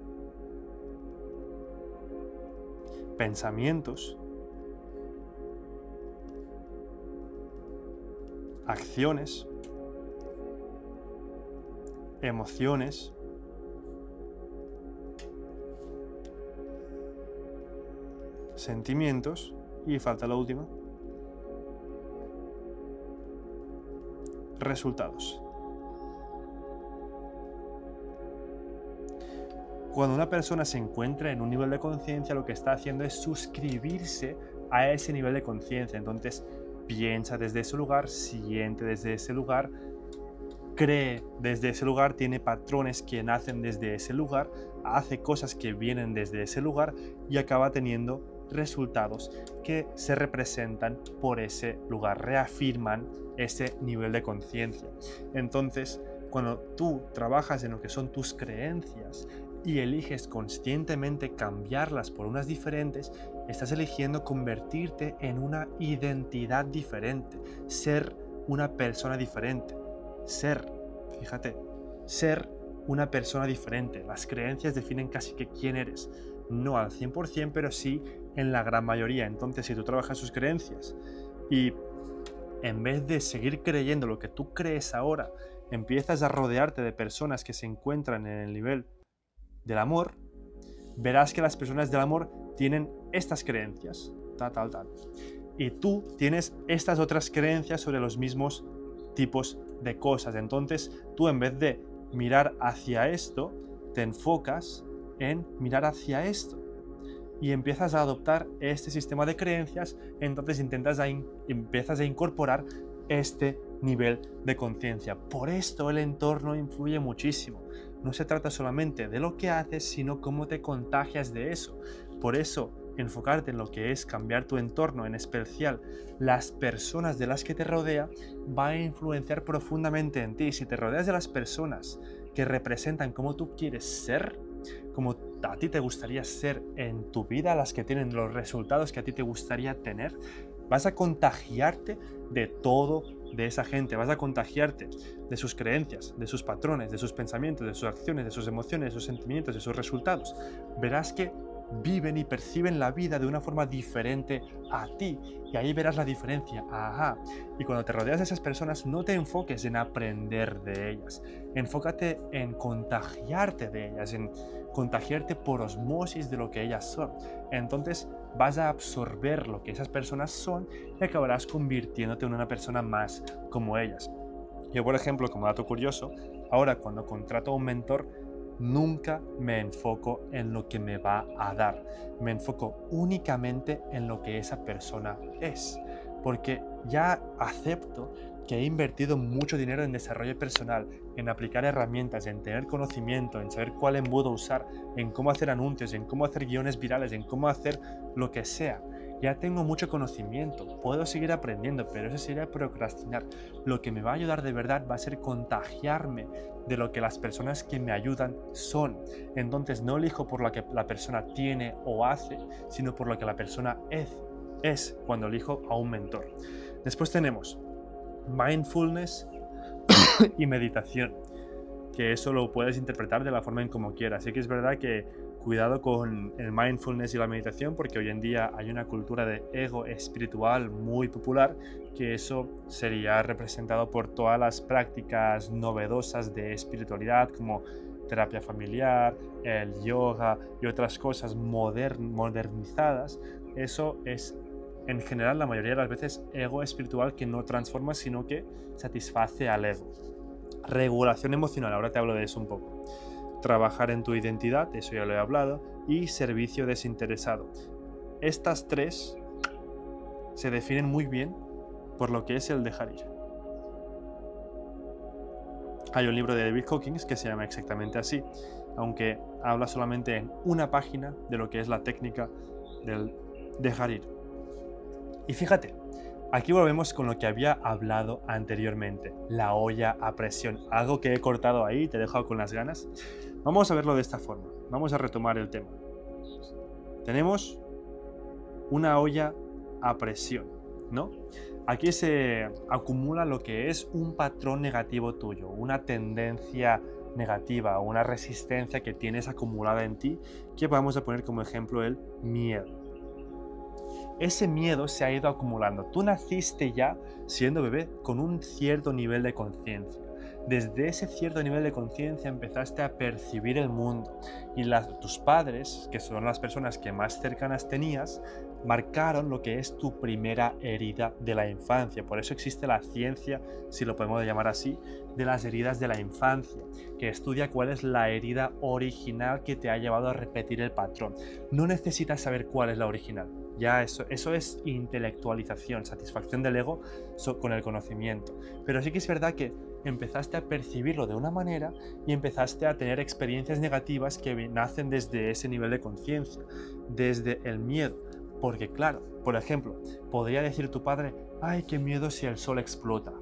pensamientos, acciones, emociones, sentimientos y falta la última, resultados. Cuando una persona se encuentra en un nivel de conciencia, lo que está haciendo es suscribirse a ese nivel de conciencia. Entonces piensa desde ese lugar, siente desde ese lugar, cree desde ese lugar, tiene patrones que nacen desde ese lugar, hace cosas que vienen desde ese lugar y acaba teniendo resultados que se representan por ese lugar, reafirman ese nivel de conciencia. Entonces, cuando tú trabajas en lo que son tus creencias y eliges conscientemente cambiarlas por unas diferentes, estás eligiendo convertirte en una identidad diferente, ser una persona diferente. Fíjate, ser una persona diferente. Las creencias definen casi que quién eres. No al 100%, pero sí en la gran mayoría. Entonces, si tú trabajas sus creencias y en vez de seguir creyendo lo que tú crees ahora, empiezas a rodearte de personas que se encuentran en el nivel del amor, verás que las personas del amor tienen estas creencias, tal. Y tú tienes estas otras creencias sobre los mismos tipos de cosas. Entonces, tú en vez de mirar hacia esto, te enfocas en mirar hacia esto y empiezas a adoptar este sistema de creencias. Entonces empiezas a incorporar este nivel de conciencia. Por esto el entorno influye muchísimo. No se trata solamente de lo que haces, sino cómo te contagias de eso. Por eso, enfocarte en lo que es cambiar tu entorno, en especial las personas de las que te rodea, va a influenciar profundamente en ti. Si te rodeas de las personas que representan cómo tú quieres ser, como a ti te gustaría ser en tu vida, las que tienen los resultados que a ti te gustaría tener, vas a contagiarte de todo de esa gente, vas a contagiarte de sus creencias, de sus patrones, de sus pensamientos, de sus acciones, de sus emociones, de sus sentimientos, de sus resultados. Verás que viven y perciben la vida de una forma diferente a ti y ahí verás la diferencia. Ajá. Y cuando te rodeas de esas personas, no te enfoques en aprender de ellas, enfócate en contagiarte de ellas, en contagiarte por osmosis de lo que ellas son. Entonces vas a absorber lo que esas personas son y acabarás convirtiéndote en una persona más como ellas. Yo, por ejemplo, como dato curioso, ahora cuando contrato a un mentor, nunca me enfoco en lo que me va a dar. Me enfoco únicamente en lo que esa persona es. Porque ya acepto que he invertido mucho dinero en desarrollo personal, en aplicar herramientas, en tener conocimiento, en saber cuál embudo usar, en cómo hacer anuncios, en cómo hacer guiones virales, en cómo hacer lo que sea. Ya tengo mucho conocimiento, puedo seguir aprendiendo, pero eso sería procrastinar. Lo que me va a ayudar de verdad va a ser contagiarme de lo que las personas que me ayudan son. Entonces no elijo por lo que la persona tiene o hace, sino por lo que la persona es cuando elijo a un mentor. Después tenemos mindfulness y meditación, que eso lo puedes interpretar de la forma en como quieras. Así que es verdad que cuidado con el mindfulness y la meditación, porque hoy en día hay una cultura de ego espiritual muy popular, que eso sería representado por todas las prácticas novedosas de espiritualidad como terapia familiar, el yoga y otras cosas modernizadas. Eso es en general la mayoría de las veces ego espiritual que no transforma, sino que satisface al ego. Regulación emocional, ahora te hablo de eso un poco. Trabajar en tu identidad, eso ya lo he hablado, y servicio desinteresado. Estas tres se definen muy bien por lo que es el dejar ir. Hay un libro de David Hawkins que se llama exactamente así, aunque habla solamente en una página de lo que es la técnica del dejar ir. Y fíjate, Aquí volvemos con lo que había hablado anteriormente, la olla a presión. Algo que he cortado ahí, te he dejado con las ganas. Vamos a verlo de esta forma. Vamos a retomar el tema. Tenemos una olla a presión, ¿no? Aquí se acumula lo que es un patrón negativo tuyo, una tendencia negativa, una resistencia que tienes acumulada en ti, que vamos a poner como ejemplo el miedo. Ese miedo se ha ido acumulando. Tú naciste ya siendo bebé con un cierto nivel de conciencia. Desde ese cierto nivel de conciencia empezaste a percibir el mundo y tus padres, que son las personas que más cercanas tenías, marcaron lo que es tu primera herida de la infancia. Por eso existe la ciencia, si lo podemos llamar así, de las heridas de la infancia, que estudia cuál es la herida original que te ha llevado a repetir el patrón. No necesitas saber cuál es la original. Ya eso es intelectualización, satisfacción del ego con el conocimiento. Pero sí que es verdad que empezaste a percibirlo de una manera y empezaste a tener experiencias negativas que nacen desde ese nivel de conciencia, desde el miedo. Porque claro, por ejemplo, podría decir tu padre, ¡ay, qué miedo si el sol explota!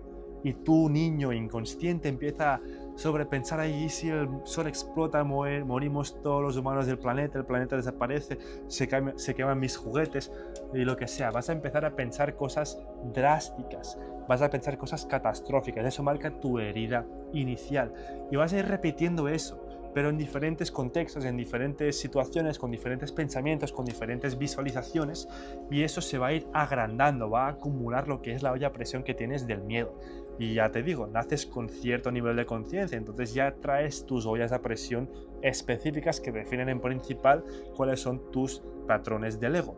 Y tu niño inconsciente empieza a sobrepensar ahí, si el sol explota, morimos todos los humanos del planeta, el planeta desaparece, se queman mis juguetes y lo que sea. Vas a empezar a pensar cosas drásticas, vas a pensar cosas catastróficas, eso marca tu herida inicial y vas a ir repitiendo eso, pero en diferentes contextos, en diferentes situaciones, con diferentes pensamientos, con diferentes visualizaciones, y eso se va a ir agrandando, va a acumular lo que es la olla a presión que tienes del miedo. Y ya te digo, naces con cierto nivel de conciencia, entonces ya traes tus ollas a presión específicas que definen en principal cuáles son tus patrones del ego.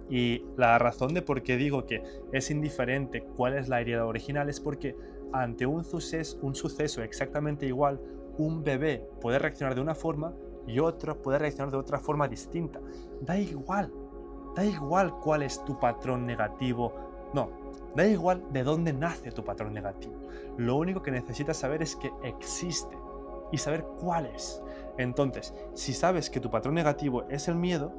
Y la razón de por qué digo que es indiferente cuál es la herida original es porque ante un suceso exactamente igual, un bebé puede reaccionar de una forma y otro puede reaccionar de otra forma distinta. Da igual cuál es tu patrón negativo. No, da igual de dónde nace tu patrón negativo. Lo único que necesitas saber es que existe y saber cuál es. Entonces, si sabes que tu patrón negativo es el miedo,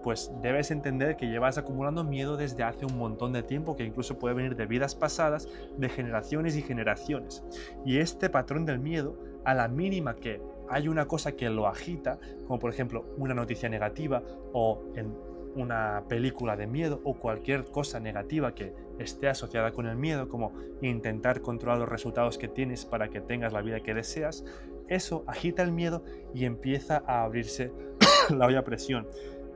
pues debes entender que llevas acumulando miedo desde hace un montón de tiempo, que incluso puede venir de vidas pasadas, de generaciones y generaciones. Y este patrón del miedo, a la mínima que hay una cosa que lo agita, como por ejemplo una noticia negativa o en una película de miedo o cualquier cosa negativa que esté asociada con el miedo, como intentar controlar los resultados que tienes para que tengas la vida que deseas, eso agita el miedo y empieza a abrirse la olla a presión,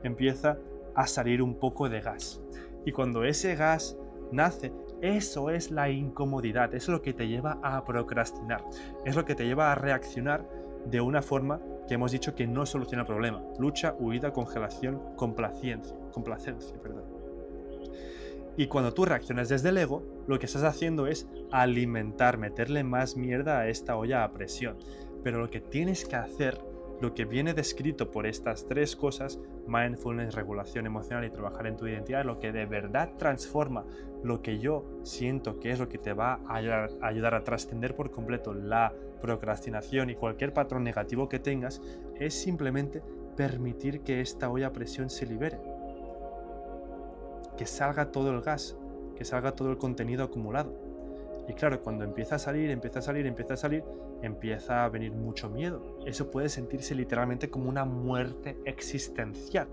empieza a salir un poco de gas. Y cuando ese gas nace, eso es la incomodidad, eso es lo que te lleva a procrastinar, es lo que te lleva a reaccionar de una forma que hemos dicho que no soluciona el problema. Lucha, huida, congelación, complacencia. Y cuando tú reaccionas desde el ego, lo que estás haciendo es alimentar, meterle más mierda a esta olla a presión. Pero lo que tienes que hacer, lo que viene descrito por estas tres cosas, mindfulness, regulación emocional y trabajar en tu identidad, lo que de verdad transforma lo que yo siento que es lo que te va a ayudar a trascender por completo la procrastinación y cualquier patrón negativo que tengas, es simplemente permitir que esta olla a presión se libere, que salga todo el gas, que salga todo el contenido acumulado. Y claro, cuando empieza a salir, empieza a venir mucho miedo. Eso puede sentirse literalmente como una muerte existencial,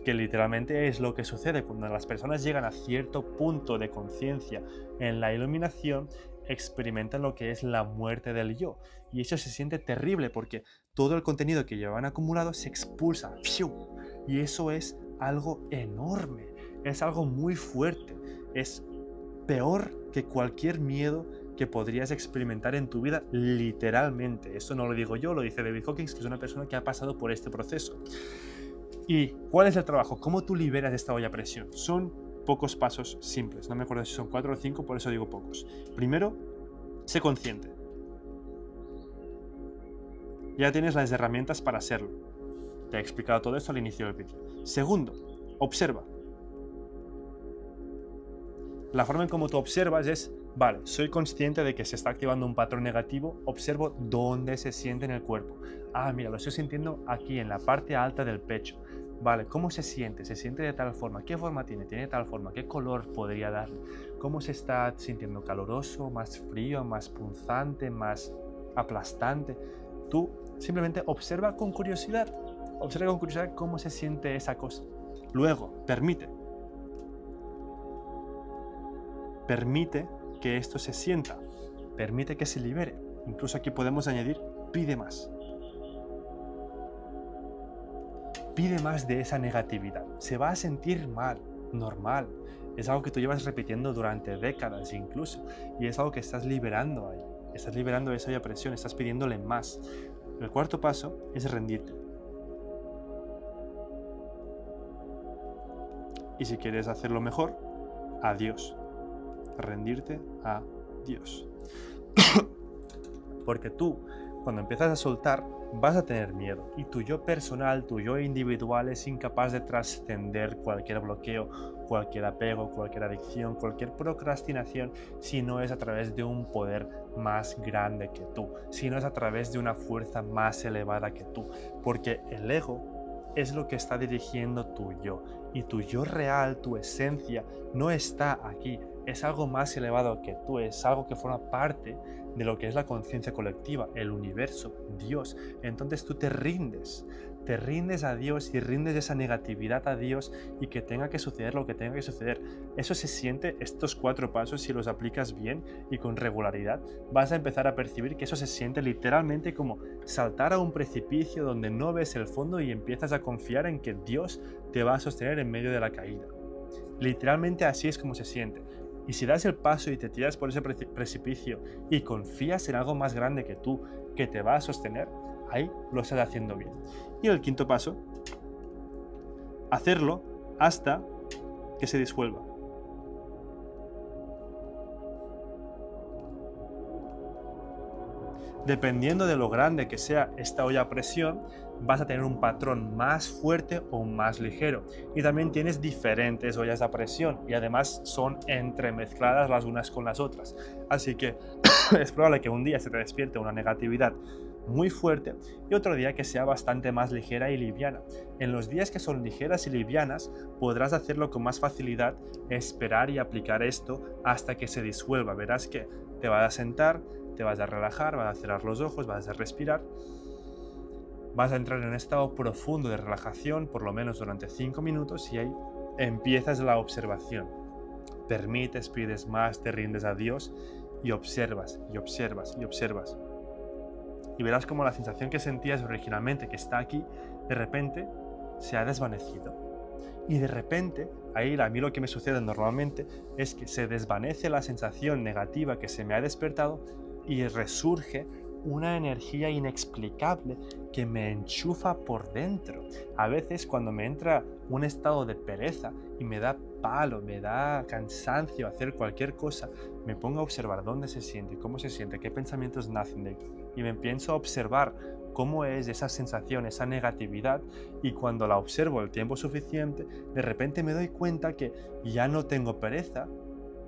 que literalmente es lo que sucede cuando las personas llegan a cierto punto de conciencia en la iluminación, experimentan lo que es la muerte del yo. Y eso se siente terrible porque todo el contenido que llevan acumulado se expulsa. ¡Fiu! Y eso es algo enorme, es algo muy fuerte, es peor que cualquier miedo que podrías experimentar en tu vida, literalmente. Eso no lo digo yo, lo dice David Hawkins, que es una persona que ha pasado por este proceso. ¿Y cuál es el trabajo? ¿Cómo tú liberas esta olla a presión? Son pocos pasos simples, no me acuerdo si son 4 o 5, por eso digo pocos. Primero, sé consciente. Ya tienes las herramientas para hacerlo. Te he explicado todo esto al inicio del vídeo. Segundo, observa. La forma en cómo tú observas es, vale, soy consciente de que se está activando un patrón negativo, observo dónde se siente en el cuerpo. Ah, mira, lo estoy sintiendo aquí, en la parte alta del pecho. Vale, ¿cómo se siente? ¿Se siente de tal forma? ¿Qué forma tiene? ¿Tiene tal forma? ¿Qué color podría darle? ¿Cómo se está sintiendo? ¿Caloroso? ¿Más frío? ¿Más punzante? ¿Más aplastante? Tú simplemente observa con curiosidad. Observa con curiosidad cómo se siente esa cosa. Luego, permite que esto se sienta. Permite que se libere. Incluso aquí podemos añadir, pide más. Pide más de esa negatividad. Se va a sentir mal, normal. Es algo que tú llevas repitiendo durante décadas incluso. Y es algo que estás liberando ahí. Estás liberando esa presión, estás pidiéndole más. El cuarto paso es rendirte. Y si quieres hacerlo mejor, a Dios. Rendirte a Dios. Porque tú, cuando empiezas a soltar, vas a tener miedo. Y tu yo personal, tu yo individual es incapaz de trascender cualquier bloqueo, cualquier apego, cualquier adicción, cualquier procrastinación, si no es a través de un poder más grande que tú, si no es a través de una fuerza más elevada que tú. Porque el ego es lo que está dirigiendo tu yo. Y tu yo real, tu esencia, no está aquí. Es algo más elevado que tú, es algo que forma parte de lo que es la conciencia colectiva, el universo, Dios. Entonces tú te rindes a Dios y rindes esa negatividad a Dios y que tenga que suceder lo que tenga que suceder. Eso se siente, estos 4 pasos, si los aplicas bien y con regularidad, vas a empezar a percibir que eso se siente literalmente como saltar a un precipicio donde no ves el fondo y empiezas a confiar en que Dios te va a sostener en medio de la caída. Literalmente así es como se siente. Y si das el paso y te tiras por ese precipicio y confías en algo más grande que tú, que te va a sostener, ahí lo estás haciendo bien. Y el quinto paso, hacerlo hasta que se disuelva. Dependiendo de lo grande que sea esta olla a presión, vas a tener un patrón más fuerte o más ligero. Y también tienes diferentes ollas a presión y además son entremezcladas las unas con las otras. Así que es probable que un día se te despierte una negatividad muy fuerte y otro día que sea bastante más ligera y liviana. En los días que son ligeras y livianas podrás hacerlo con más facilidad, esperar y aplicar esto hasta que se disuelva. Verás que te vas a sentar, te vas a relajar, vas a cerrar los ojos, vas a respirar, vas a entrar en un estado profundo de relajación, por lo menos durante 5 minutos, y ahí empiezas la observación. Permites, pides más, te rindes a Dios y observas, y observas, y observas. Y verás como la sensación que sentías originalmente, que está aquí, de repente se ha desvanecido. Y de repente, ahí a mí lo que me sucede normalmente es que se desvanece la sensación negativa que se me ha despertado y resurge una energía inexplicable que me enchufa por dentro. A veces cuando me entra un estado de pereza y me da palo, me da cansancio hacer cualquier cosa, me pongo a observar dónde se siente, cómo se siente, qué pensamientos nacen de aquí. Y me empiezo a observar cómo es esa sensación, esa negatividad, y cuando la observo el tiempo suficiente, de repente me doy cuenta que ya no tengo pereza,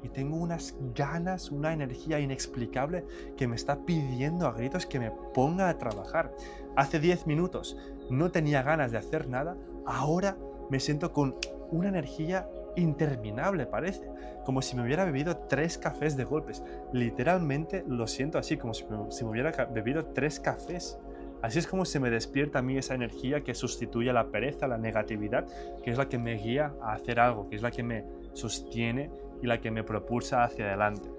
y tengo unas ganas, una energía inexplicable que me está pidiendo a gritos que me ponga a trabajar. Hace 10 minutos no tenía ganas de hacer nada, ahora me siento con una energía interminable, parece, como si me hubiera bebido 3 cafés de golpes. Literalmente lo siento así, como si me hubiera bebido 3 cafés. Así es como se me despierta a mí esa energía que sustituye la pereza, la negatividad, que es la que me guía a hacer algo, que es la que me sostiene y la que me propulsa hacia adelante.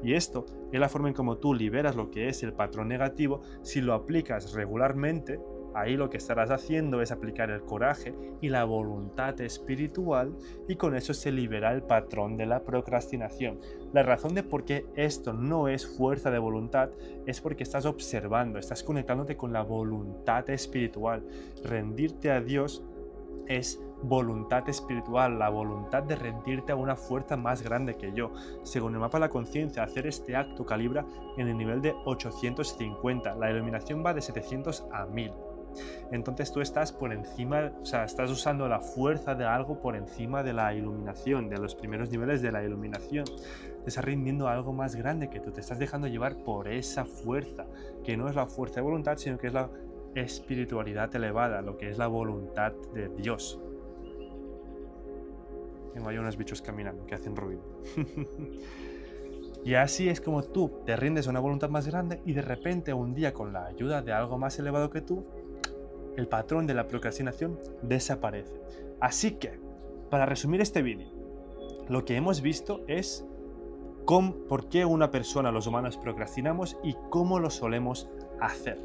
Y esto es la forma en cómo tú liberas lo que es el patrón negativo. Si lo aplicas regularmente, ahí lo que estarás haciendo es aplicar el coraje y la voluntad espiritual, y con eso se libera el patrón de la procrastinación. La razón de por qué esto no es fuerza de voluntad es porque estás observando, estás conectándote con la voluntad espiritual. Rendirte a Dios es voluntad espiritual, la voluntad de rendirte a una fuerza más grande que yo. Según el mapa de la conciencia, hacer este acto calibra en el nivel de 850. La iluminación va de 700 a 1000. Entonces tú estás por encima, o sea, estás usando la fuerza de algo por encima de la iluminación, de los primeros niveles de la iluminación. Te estás rindiendo a algo más grande que tú, te estás dejando llevar por esa fuerza, que no es la fuerza de voluntad, sino que es la espiritualidad elevada, lo que es la voluntad de Dios. Tengo ahí unos bichos caminando que hacen ruido. Y así es como tú te rindes a una voluntad más grande y de repente un día con la ayuda de algo más elevado que tú, el patrón de la procrastinación desaparece. Así que, para resumir este vídeo, lo que hemos visto es por qué una persona, los humanos, procrastinamos y cómo lo solemos hacer.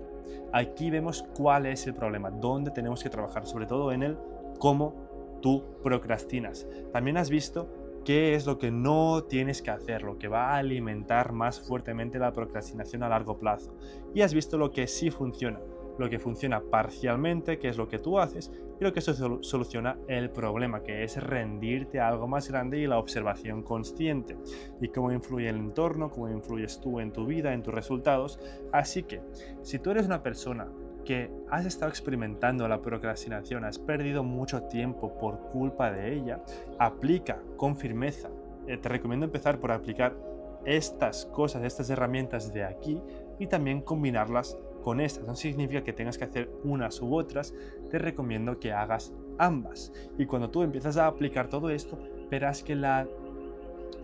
Aquí vemos cuál es el problema, dónde tenemos que trabajar, sobre todo en el cómo tú procrastinas. También has visto qué es lo que no tienes que hacer, lo que va a alimentar más fuertemente la procrastinación a largo plazo. Y has visto lo que sí funciona, lo que funciona parcialmente, que es lo que tú haces, y lo que soluciona el problema, que es rendirte a algo más grande y la observación consciente. Y cómo influye el entorno, cómo influyes tú en tu vida, en tus resultados. Así que, si tú eres una persona que has estado experimentando la procrastinación, has perdido mucho tiempo por culpa de ella, aplica con firmeza. Te recomiendo empezar por aplicar estas cosas, estas herramientas de aquí y también combinarlas con estas. No significa que tengas que hacer unas u otras, te recomiendo que hagas ambas. Y cuando tú empiezas a aplicar todo esto, verás que la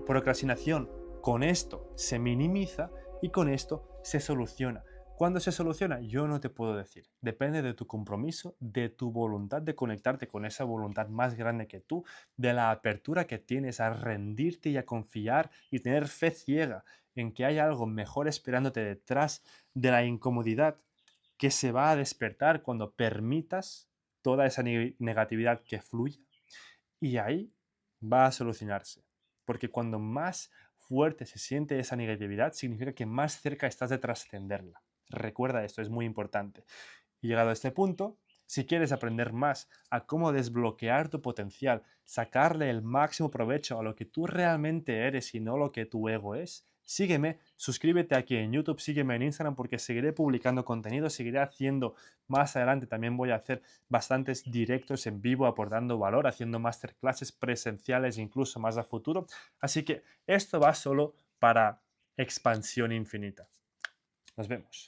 procrastinación con esto se minimiza y con esto se soluciona. ¿Cuándo se soluciona? Yo no te puedo decir. Depende de tu compromiso, de tu voluntad de conectarte con esa voluntad más grande que tú, de la apertura que tienes a rendirte y a confiar y tener fe ciega en que hay algo mejor esperándote detrás de la incomodidad que se va a despertar cuando permitas toda esa negatividad que fluya y ahí va a solucionarse. Porque cuando más fuerte se siente esa negatividad, significa que más cerca estás de trascenderla. Recuerda esto, es muy importante. Y llegado a este punto, si quieres aprender más a cómo desbloquear tu potencial, sacarle el máximo provecho a lo que tú realmente eres y no lo que tu ego es, sígueme, suscríbete aquí en YouTube, sígueme en Instagram porque seguiré publicando contenido, seguiré haciendo más adelante, también voy a hacer bastantes directos en vivo aportando valor, haciendo masterclasses presenciales incluso más a futuro. Así que esto va solo para expansión infinita. Nos vemos.